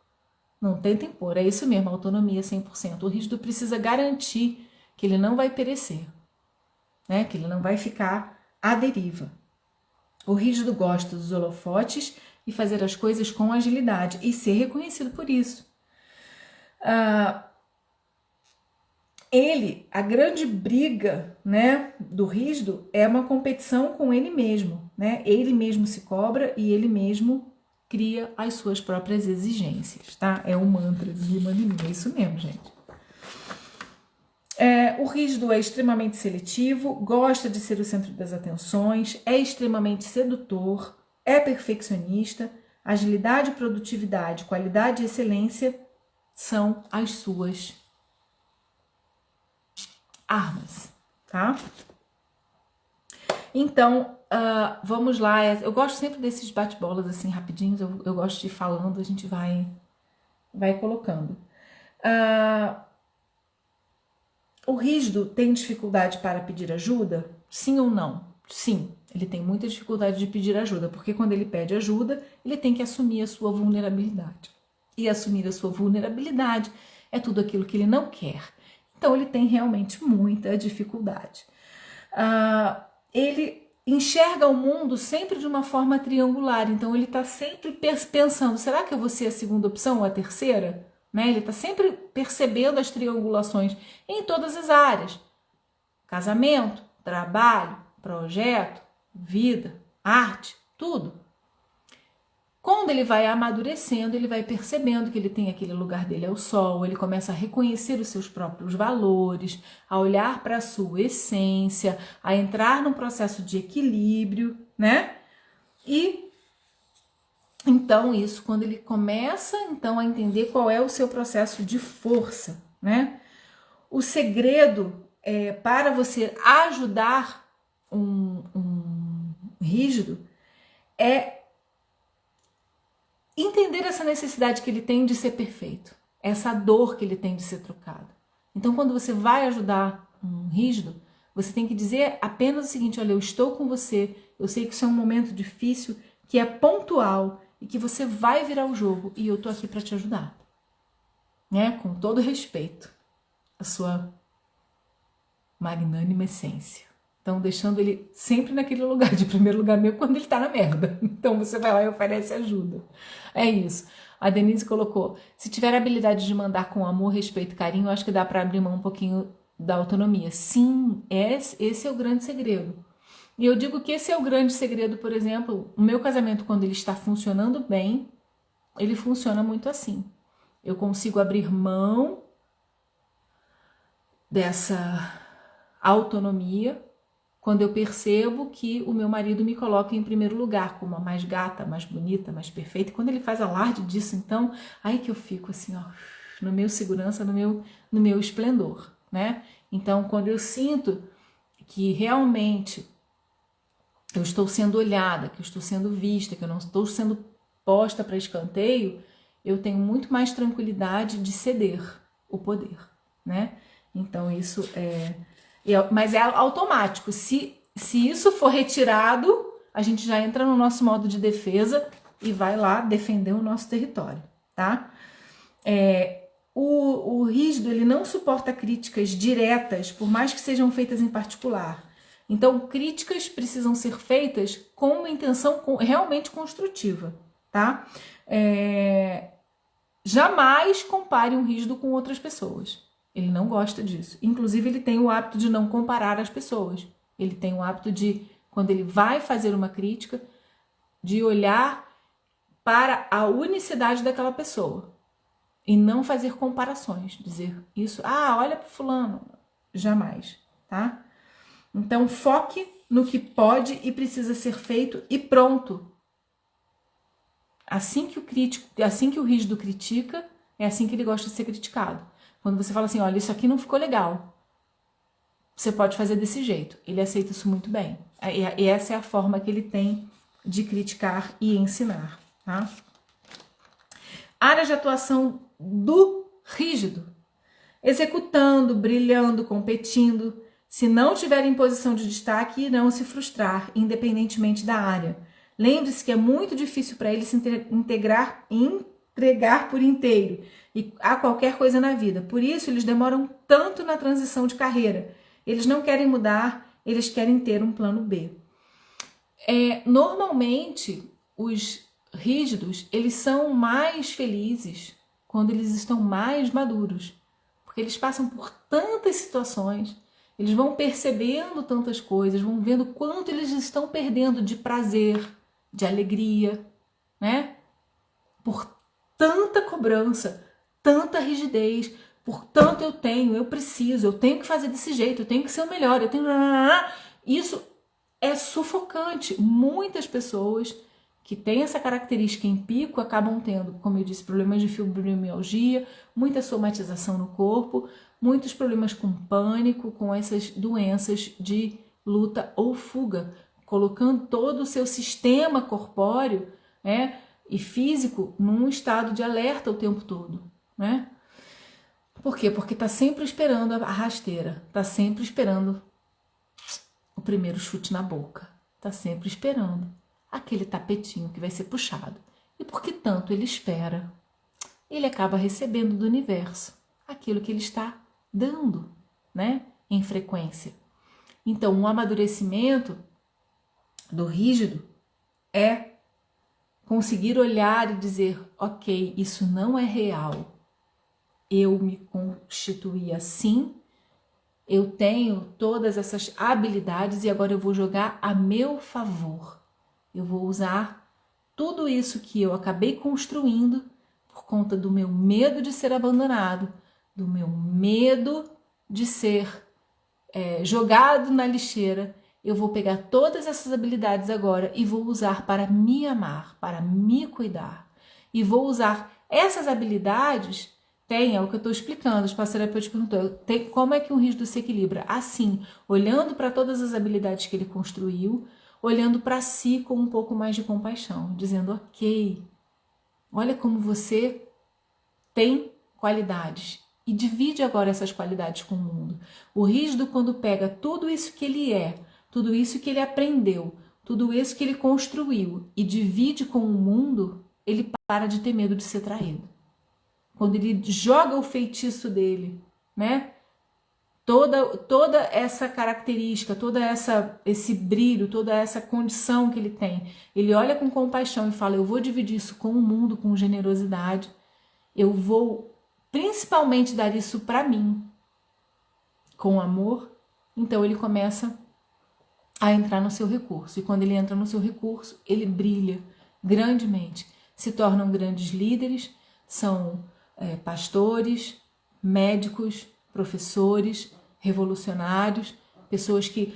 Não tenta impor, é isso mesmo, autonomia 100%. O rígido precisa garantir que ele não vai perecer, né? Que ele não vai ficar à deriva. O rígido gosta dos holofotes e fazer as coisas com agilidade e ser reconhecido por isso. A grande briga, né, do rígido é uma competição com ele mesmo, né? Ele mesmo se cobra e ele mesmo cria as suas próprias exigências, tá? É um mantra de Manimim, é isso mesmo, gente. O rígido é extremamente seletivo, gosta de ser o centro das atenções, é extremamente sedutor, é perfeccionista. Agilidade, produtividade, qualidade e excelência são as suas armas, tá? Então, vamos lá. Eu gosto sempre desses bate-bolas assim rapidinhos, eu gosto de ir falando, a gente vai colocando. O rígido tem dificuldade para pedir ajuda? Sim ou não? Sim, ele tem muita dificuldade de pedir ajuda, porque quando ele pede ajuda, ele tem que assumir a sua vulnerabilidade. E assumir a sua vulnerabilidade é tudo aquilo que ele não quer. Então, ele tem realmente muita dificuldade. Ele enxerga o mundo sempre de uma forma triangular, então ele está sempre pensando: será que eu vou ser a segunda opção ou a terceira? Né? Ele está sempre percebendo as triangulações em todas as áreas: casamento, trabalho, projeto, vida, arte, tudo. Quando ele vai amadurecendo, ele vai percebendo que ele tem aquele lugar dele ao sol, ele começa a reconhecer os seus próprios valores, a olhar para a sua essência, a entrar num processo de equilíbrio, né? E em Então, isso quando ele começa, então, a entender qual é o seu processo de força, né? O segredo para você ajudar um rígido é entender essa necessidade que ele tem de ser perfeito, essa dor que ele tem de ser trocado. Então, quando você vai ajudar um rígido, você tem que dizer apenas o seguinte: olha, eu estou com você, eu sei que isso é um momento difícil, que é pontual e que você vai virar o jogo e eu tô aqui para te ajudar, né? Com todo respeito, a sua magnânima essência. Então, deixando ele sempre naquele lugar, de primeiro lugar mesmo, quando ele tá na merda. Então, você vai lá e oferece ajuda. É isso. A Denise colocou: se tiver a habilidade de mandar com amor, respeito e carinho, eu acho que dá para abrir mão um pouquinho da autonomia. Sim, esse é o grande segredo. E eu digo que esse é o grande segredo, por exemplo, o meu casamento, quando ele está funcionando bem, ele funciona muito assim. Eu consigo abrir mão dessa autonomia quando eu percebo que o meu marido me coloca em primeiro lugar, como a mais gata, mais bonita, mais perfeita. E quando ele faz alarde disso, então, aí que eu fico assim, ó, no meu segurança, no meu esplendor, né? Então, quando eu sinto que realmente eu estou sendo olhada, que eu estou sendo vista, que eu não estou sendo posta para escanteio, eu tenho muito mais tranquilidade de ceder o poder, né? Então, isso mas é automático. Se isso for retirado, a gente já entra no nosso modo de defesa e vai lá defender o nosso território, tá? O rígido, ele não suporta críticas diretas, por mais que sejam feitas em particular. Então, críticas precisam ser feitas com uma intenção realmente construtiva, tá? Jamais compare um rígido com outras pessoas. Ele não gosta disso. Inclusive, ele tem o hábito de não comparar as pessoas. Ele tem o hábito de, quando ele vai fazer uma crítica, de olhar para a unicidade daquela pessoa e não fazer comparações. Dizer isso, olha para fulano. Jamais, tá? Então, foque no que pode e precisa ser feito e pronto. Assim que o rígido critica, é assim que ele gosta de ser criticado. Quando você fala assim, olha, isso aqui não ficou legal, você pode fazer desse jeito. Ele aceita isso muito bem. E essa é a forma que ele tem de criticar e ensinar, tá? Área de atuação do rígido: executando, brilhando, competindo. Se não tiver em posição de destaque, irão se frustrar, independentemente da área. Lembre-se que é muito difícil para eles se entregar por inteiro a qualquer coisa na vida. Por isso, eles demoram tanto na transição de carreira. Eles não querem mudar, eles querem ter um plano B. Normalmente, os rígidos, eles são mais felizes quando eles estão mais maduros. Porque eles passam por tantas situações, eles vão percebendo tantas coisas, vão vendo quanto eles estão perdendo de prazer, de alegria, né? Por tanta cobrança, tanta rigidez, portanto eu tenho que fazer desse jeito, eu tenho que ser o melhor, Isso é sufocante. Muitas pessoas que têm essa característica em pico acabam tendo, como eu disse, problemas de fibromialgia, muita somatização no corpo, muitos problemas com pânico, com essas doenças de luta ou fuga, colocando todo o seu sistema corpóreo, né, e físico num estado de alerta o tempo todo, né? Por quê? Porque tá sempre esperando a rasteira, tá sempre esperando o primeiro chute na boca, tá sempre esperando aquele tapetinho que vai ser puxado. E porque tanto ele espera, ele acaba recebendo do universo aquilo que ele está dando, né, em frequência. Então, o amadurecimento do rígido é conseguir olhar e dizer, ok, isso não é real. Eu me constituí assim, eu tenho todas essas habilidades e agora eu vou jogar a meu favor. Eu vou usar tudo isso que eu acabei construindo por conta do meu medo de ser abandonado, do meu medo de ser jogado na lixeira. eu vou pegar todas essas habilidades agora e vou usar para me amar, para me cuidar. E vou usar essas habilidades, é o que eu estou explicando, os passaterapeutas perguntou, como é que um rígido se equilibra? Assim, olhando para todas as habilidades que ele construiu, olhando para si com um pouco mais de compaixão, dizendo, ok, olha como você tem qualidades e divide agora essas qualidades com o mundo. O rígido, quando pega tudo isso que ele é, tudo isso que ele aprendeu, tudo isso que ele construiu e divide com o mundo, ele para de ter medo de ser traído. Quando ele joga o feitiço dele, né? Toda essa característica, esse brilho, toda essa condição que ele tem, ele olha com compaixão e fala, eu vou dividir isso com o mundo, com generosidade, eu vou principalmente dar isso para mim, com amor. Então ele começa a entrar no seu recurso, e quando ele entra no seu recurso, ele brilha grandemente, se tornam grandes líderes, são pastores, médicos, professores, revolucionários, pessoas que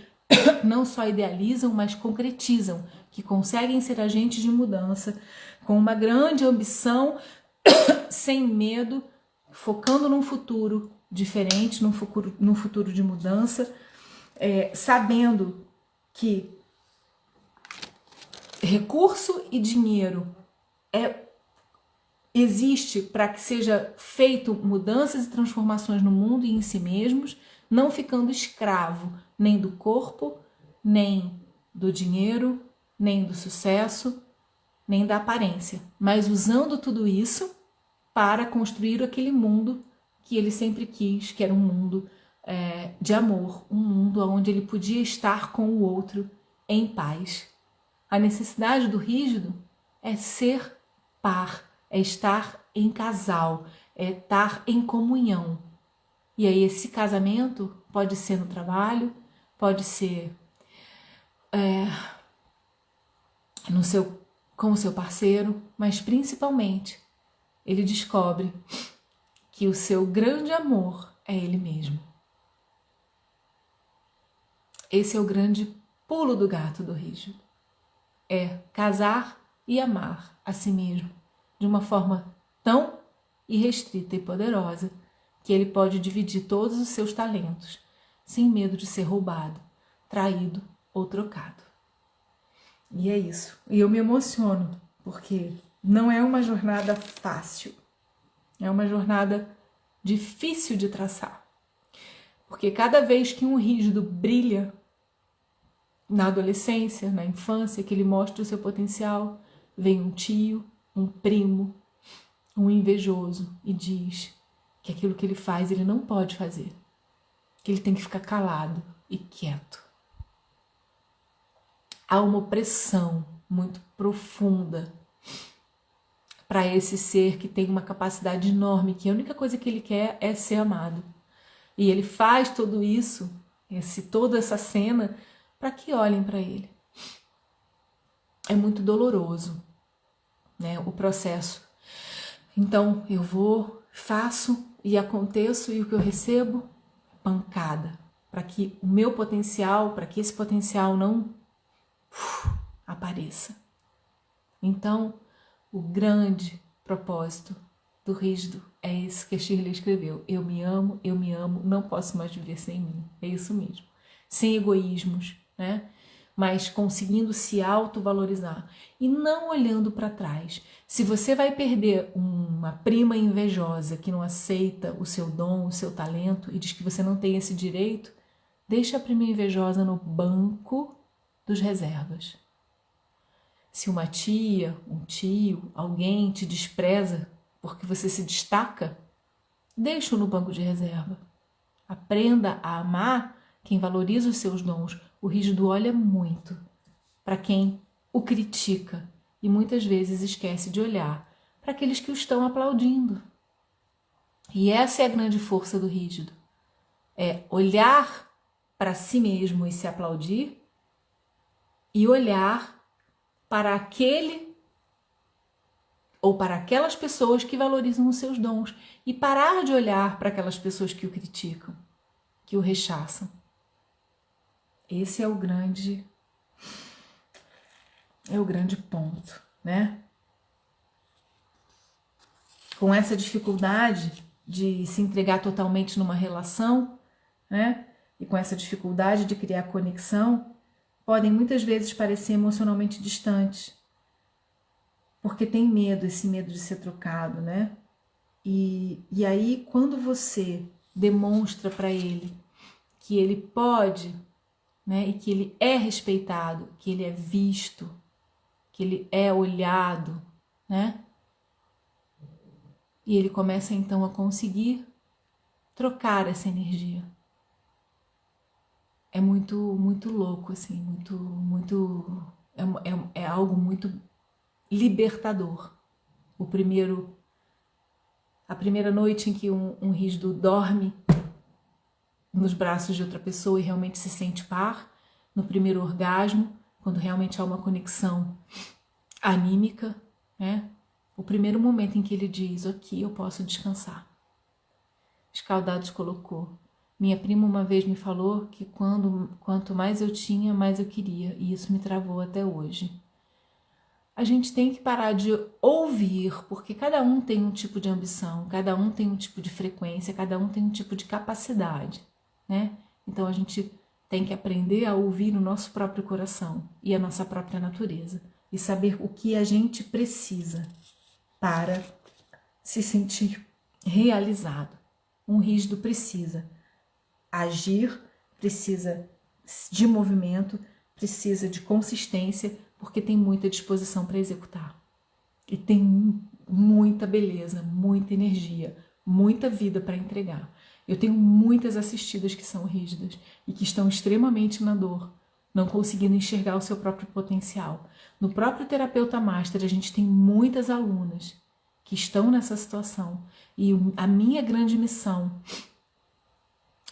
não só idealizam, mas concretizam, que conseguem ser agentes de mudança, com uma grande ambição, sem medo, focando num futuro diferente, num futuro de mudança, sabendo que recurso e dinheiro existe para que seja feito mudanças e transformações no mundo e em si mesmos, não ficando escravo nem do corpo, nem do dinheiro, nem do sucesso, nem da aparência, mas usando tudo isso para construir aquele mundo que ele sempre quis, que era um mundo de amor, um mundo onde ele podia estar com o outro em paz. A necessidade do rígido é ser par, é estar em casal, é estar em comunhão. E aí esse casamento pode ser no trabalho, pode ser com o seu parceiro, mas principalmente ele descobre que o seu grande amor é ele mesmo. Esse é o grande pulo do gato do rígido. É casar e amar a si mesmo de uma forma tão irrestrita e poderosa que ele pode dividir todos os seus talentos sem medo de ser roubado, traído ou trocado. E é isso. E eu me emociono porque não é uma jornada fácil. É uma jornada difícil de traçar. Porque cada vez que um rígido brilha na adolescência, na infância, que ele mostra o seu potencial, vem um tio, um primo, um invejoso e diz que aquilo que ele faz ele não pode fazer, que ele tem que ficar calado e quieto. Há uma opressão muito profunda para esse ser que tem uma capacidade enorme, que a única coisa que ele quer é ser amado. E ele faz tudo isso, toda essa cena, para que olhem para ele. É muito doloroso, né, o processo. Então eu vou, faço e aconteço, e o que eu recebo? Pancada. Para que o meu potencial, para que esse potencial não apareça. Então, o grande propósito do rígido é esse que a Shirley escreveu. Eu me amo, não posso mais viver sem mim. É isso mesmo. Sem egoísmos, né? Mas conseguindo se autovalorizar e não olhando para trás. Se você vai perder uma prima invejosa que não aceita o seu dom, o seu talento e diz que você não tem esse direito, deixa a prima invejosa no banco dos reservas. Se uma tia, um tio, alguém te despreza porque você se destaca, deixa-o no banco de reserva. Aprenda a amar quem valoriza os seus dons. O rígido olha muito para quem o critica e muitas vezes esquece de olhar para aqueles que o estão aplaudindo. E essa é a grande força do rígido. É olhar para si mesmo e se aplaudir e olhar para aquele ou para aquelas pessoas que valorizam os seus dons e parar de olhar para aquelas pessoas que o criticam, que o rechaçam. Esse é o grande ponto, né? Com essa dificuldade de se entregar totalmente numa relação, né? E com essa dificuldade de criar conexão, podem muitas vezes parecer emocionalmente distantes, porque tem medo, esse medo de ser trocado, né? E aí, quando você demonstra para ele que ele pode, né, e que ele é respeitado, que ele é visto, que ele é olhado, né? E ele começa então a conseguir trocar essa energia. É muito louco, assim, é algo muito libertador. A primeira noite em que um rígido dorme nos braços de outra pessoa e realmente se sente par, no primeiro orgasmo, quando realmente há uma conexão anímica, né? O primeiro momento em que ele diz: aqui eu posso descansar. Escaldados colocou: minha prima uma vez me falou que quanto mais eu tinha, mais eu queria, e isso me travou até hoje. A gente tem que parar de ouvir, porque cada um tem um tipo de ambição, cada um tem um tipo de frequência, cada um tem um tipo de capacidade, né? Então a gente tem que aprender a ouvir o nosso próprio coração e a nossa própria natureza e saber o que a gente precisa para se sentir realizado. Um rígido precisa agir, precisa de movimento, precisa de consistência, porque tem muita disposição para executar. E tem muita beleza, muita energia, muita vida para entregar. Eu tenho muitas assistidas que são rígidas e que estão extremamente na dor, não conseguindo enxergar o seu próprio potencial. No próprio terapeuta master, a gente tem muitas alunas que estão nessa situação. E a minha grande missão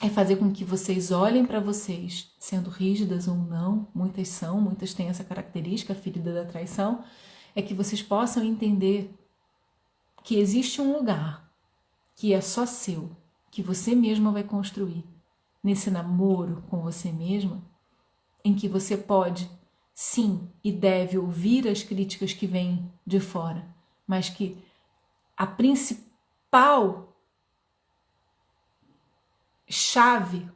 é fazer com que vocês olhem para vocês, sendo rígidas ou não, muitas são, muitas têm essa característica, a ferida da traição, é que vocês possam entender que existe um lugar que é só seu, que você mesma vai construir, nesse namoro com você mesma, em que você pode, sim, e deve ouvir as críticas que vêm de fora, mas que a principal chave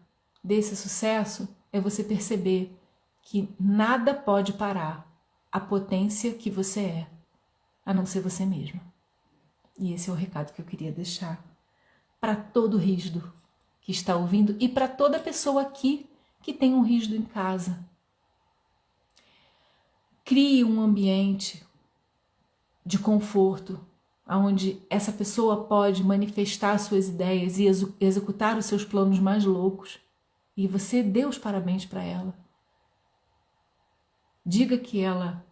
desse sucesso é você perceber que nada pode parar a potência que você é, a não ser você mesma. E esse é o recado que eu queria deixar para todo rígido que está ouvindo e para toda pessoa aqui que tem um rígido em casa. Crie um ambiente de conforto, onde essa pessoa pode manifestar suas ideias e executar os seus planos mais loucos. E você dê os parabéns para ela. Diga que ela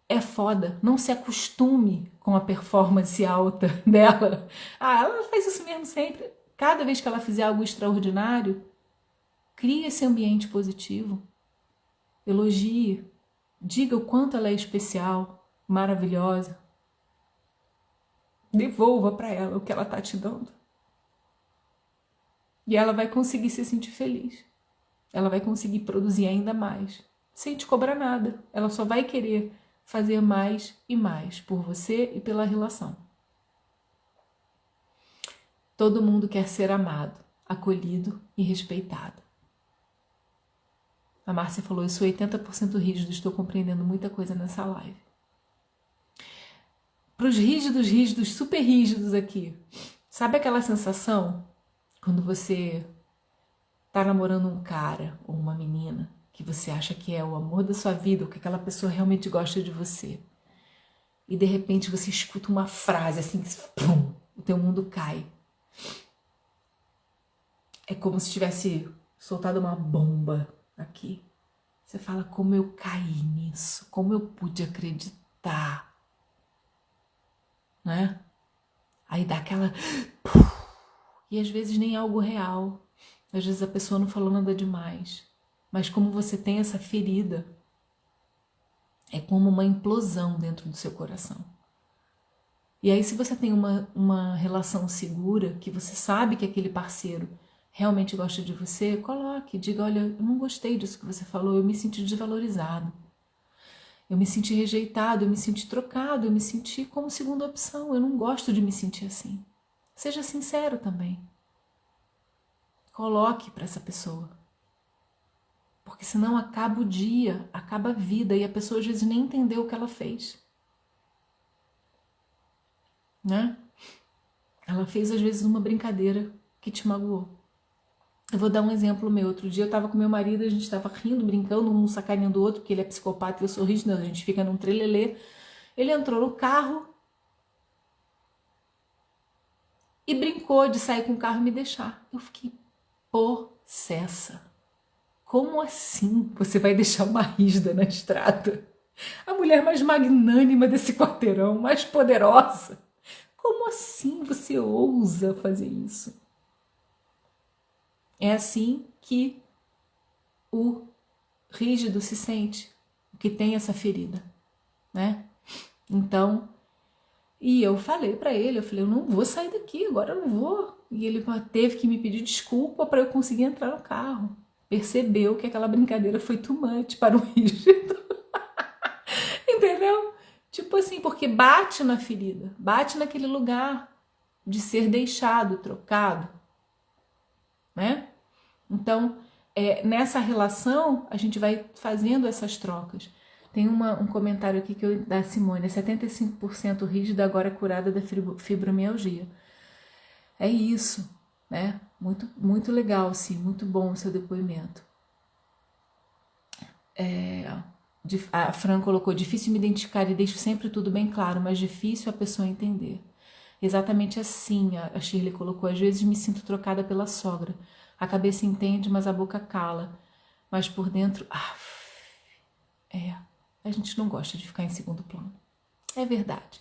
é foda. Não se acostume com a performance alta dela. Ela faz isso mesmo sempre. Cada vez que ela fizer algo extraordinário, crie esse ambiente positivo. Elogie. Diga o quanto ela é especial, maravilhosa. Devolva para ela o que ela está te dando. E ela vai conseguir se sentir feliz. Ela vai conseguir produzir ainda mais, sem te cobrar nada. Ela só vai querer fazer mais e mais por você e pela relação. Todo mundo quer ser amado, acolhido e respeitado. A Márcia falou: eu sou 80% rígido, estou compreendendo muita coisa nessa live. Para os rígidos, super rígidos aqui, sabe aquela sensação quando você tá namorando um cara ou uma menina que você acha que é o amor da sua vida, ou que aquela pessoa realmente gosta de você, e de repente você escuta uma frase assim, pum, o teu mundo cai. É como se tivesse soltado uma bomba aqui. Você fala: como eu caí nisso, como eu pude acreditar, né? Aí dá aquela... E às vezes nem é algo real. Às vezes a pessoa não falou nada demais. Mas como você tem essa ferida, é como uma implosão dentro do seu coração. E aí, se você tem uma relação segura, que você sabe que aquele parceiro realmente gosta de você, coloque, diga, olha, eu não gostei disso que você falou, eu me senti desvalorizado, eu me senti rejeitado, eu me senti trocado, eu me senti como segunda opção, eu não gosto de me sentir assim. Seja sincero também. Coloque para essa pessoa. Porque senão acaba o dia, acaba a vida e a pessoa às vezes nem entendeu o que ela fez. Né? Ela fez às vezes uma brincadeira que te magoou. Eu vou dar um exemplo meu. Outro dia eu estava com meu marido, a gente estava rindo, brincando, um sacaneando o outro, porque ele é psicopata e eu sou rígida, a gente fica num trelelê. Ele entrou no carro e brincou de sair com o carro e me deixar. Eu fiquei possessa. Como assim você vai deixar uma rígida na estrada? A mulher mais magnânima desse quarteirão, mais poderosa. Como assim você ousa fazer isso? É assim que o rígido se sente, que tem essa ferida, né? Então, e eu falei para ele, eu falei, eu não vou sair daqui, agora eu não vou. E ele teve que me pedir desculpa para eu conseguir entrar no carro. Percebeu que aquela brincadeira foi too much para o rígido. Entendeu? Tipo assim, porque bate na ferida, bate naquele lugar de ser deixado, trocado, né? Então, nessa relação, a gente vai fazendo essas trocas. Tem um comentário aqui da Simone, 75% rígida, agora curada da fibromialgia. É isso, né? Muito, muito legal, sim, muito bom o seu depoimento. A Fran colocou, difícil me identificar e deixo sempre tudo bem claro, mas difícil a pessoa entender. Exatamente assim, a Shirley colocou, às vezes me sinto trocada pela sogra. A cabeça entende, mas a boca cala. Mas por dentro, a gente não gosta de ficar em segundo plano. É verdade.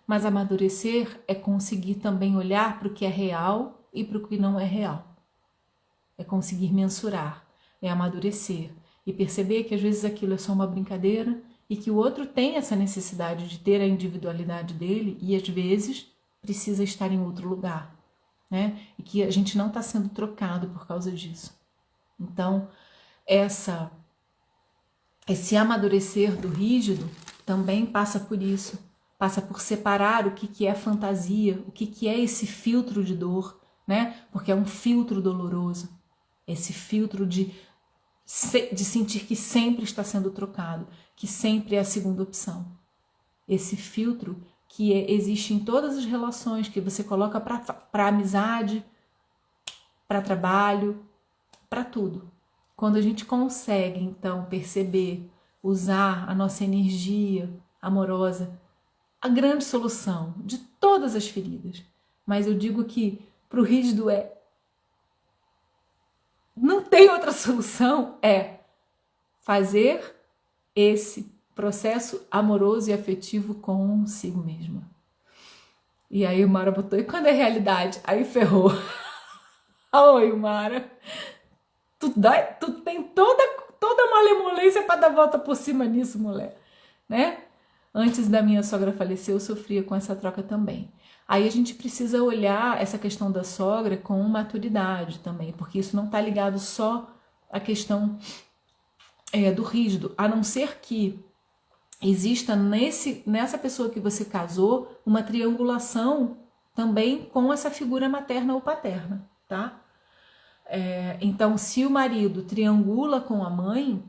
Mas amadurecer é conseguir também olhar para o que é real e para o que não é real. É conseguir mensurar, é amadurecer e perceber que às vezes aquilo é só uma brincadeira e que o outro tem essa necessidade de ter a individualidade dele e às vezes precisa estar em outro lugar, né? E que a gente não está sendo trocado por causa disso. Então, esse amadurecer do rígido também passa por isso, passa por separar o que é fantasia, o que é esse filtro de dor, né? Porque é um filtro doloroso, esse filtro de sentir que sempre está sendo trocado, que sempre é a segunda opção. Esse filtro que existe em todas as relações, que você coloca para amizade, para trabalho, para tudo. Quando a gente consegue, então, perceber, usar a nossa energia amorosa, a grande solução de todas as feridas. Mas eu digo que para o rígido não tem outra solução, é fazer esse processo amoroso e afetivo consigo mesma. E aí o Mara botou, e quando é realidade? Aí ferrou. Oi, Mara. Tu tem toda malemolência para dar volta por cima nisso, mulher, né? Antes da minha sogra falecer, eu sofria com essa troca também. Aí a gente precisa olhar essa questão da sogra com maturidade também, porque isso não está ligado só à questão do rígido, a não ser que exista nessa pessoa que você casou uma triangulação também com essa figura materna ou paterna, tá? Então, se o marido triangula com a mãe,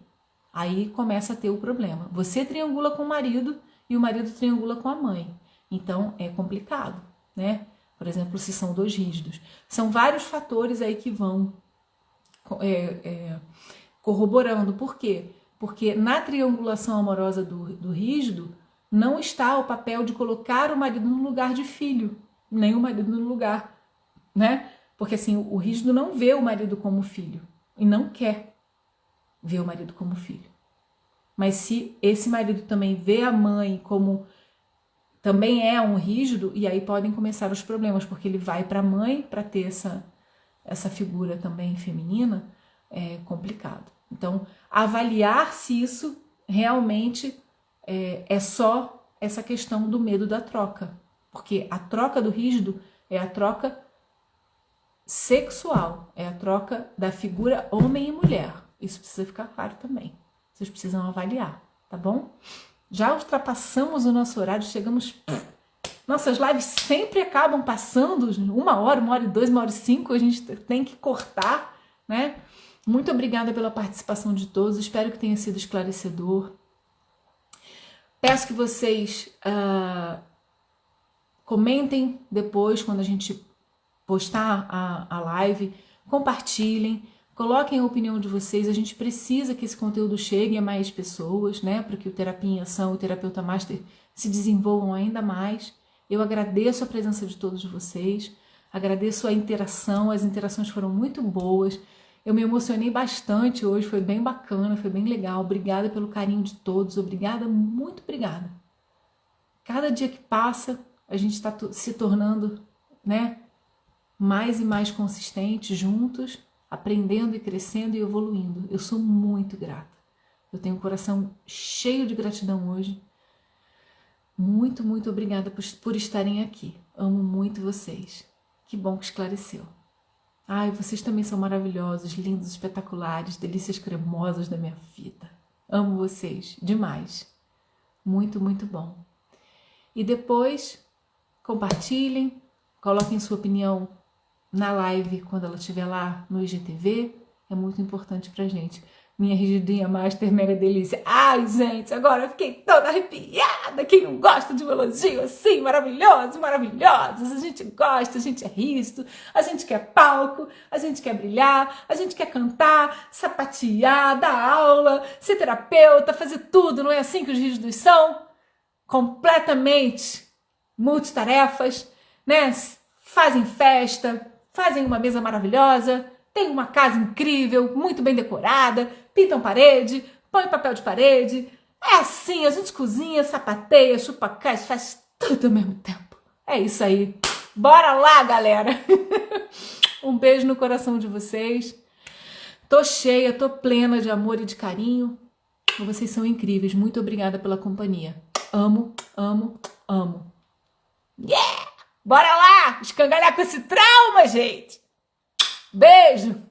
aí começa a ter o problema. Você triangula com o marido e o marido triangula com a mãe. Então, é complicado, né? Por exemplo, se são dois rígidos. São vários fatores aí que vão corroborando. Por quê? Porque na triangulação amorosa do rígido, não está o papel de colocar o marido no lugar de filho, nem o marido no lugar, né? Porque assim, o rígido não vê o marido como filho e não quer ver o marido como filho. Mas se esse marido também vê a mãe como também é um rígido, e aí podem começar os problemas, porque ele vai para a mãe para ter essa figura também feminina, é complicado. Então, avaliar se isso realmente é só essa questão do medo da troca. Porque a troca do rígido é a troca sexual, é a troca da figura homem e mulher. Isso precisa ficar claro também. Vocês precisam avaliar, tá bom? Já ultrapassamos o nosso horário, chegamos... Nossas lives sempre acabam passando 1 hora, 1h02, 1h05, a gente tem que cortar, né? Muito obrigada pela participação de todos, espero que tenha sido esclarecedor. Peço que vocês comentem depois, quando a gente postar a live, compartilhem, coloquem a opinião de vocês. A gente precisa que esse conteúdo chegue a mais pessoas, né? Para que o Terapia em Ação e o Terapeuta Master se desenvolvam ainda mais. Eu agradeço a presença de todos vocês, agradeço a interação, as interações foram muito boas. Eu me emocionei bastante hoje, foi bem bacana, foi bem legal. Obrigada pelo carinho de todos, obrigada, muito obrigada. Cada dia que passa, a gente está se tornando, né, mais e mais consistentes juntos, aprendendo e crescendo e evoluindo. Eu sou muito grata. Eu tenho um coração cheio de gratidão hoje. Muito, muito obrigada por estarem aqui. Amo muito vocês. Que bom que esclareceu. Ai, vocês também são maravilhosos, lindos, espetaculares, delícias cremosas da minha vida. Amo vocês demais. Muito, muito bom. E depois, compartilhem, coloquem sua opinião na live quando ela estiver lá no IGTV. É muito importante pra gente. Minha rigidinha master mega delícia. Ai, gente, agora eu fiquei toda arrepiada. Quem não gosta de um elogio assim, maravilhoso, maravilhosos. A gente gosta, a gente é rígido, a gente quer palco, a gente quer brilhar, a gente quer cantar, sapatear, dar aula, ser terapeuta, fazer tudo. Não é assim que os rígidos são? Completamente multitarefas, né? Fazem festa, fazem uma mesa maravilhosa, tem uma casa incrível, muito bem decorada, pintam parede, põem papel de parede. É assim, a gente cozinha, sapateia, chupa caixa, faz tudo ao mesmo tempo. É isso aí. Bora lá, galera! Um beijo no coração de vocês. Tô cheia, tô plena de amor e de carinho. Vocês são incríveis. Muito obrigada pela companhia. Amo, amo, amo. Yeah! Bora lá! Escangalhar com esse trauma, gente! Beijo!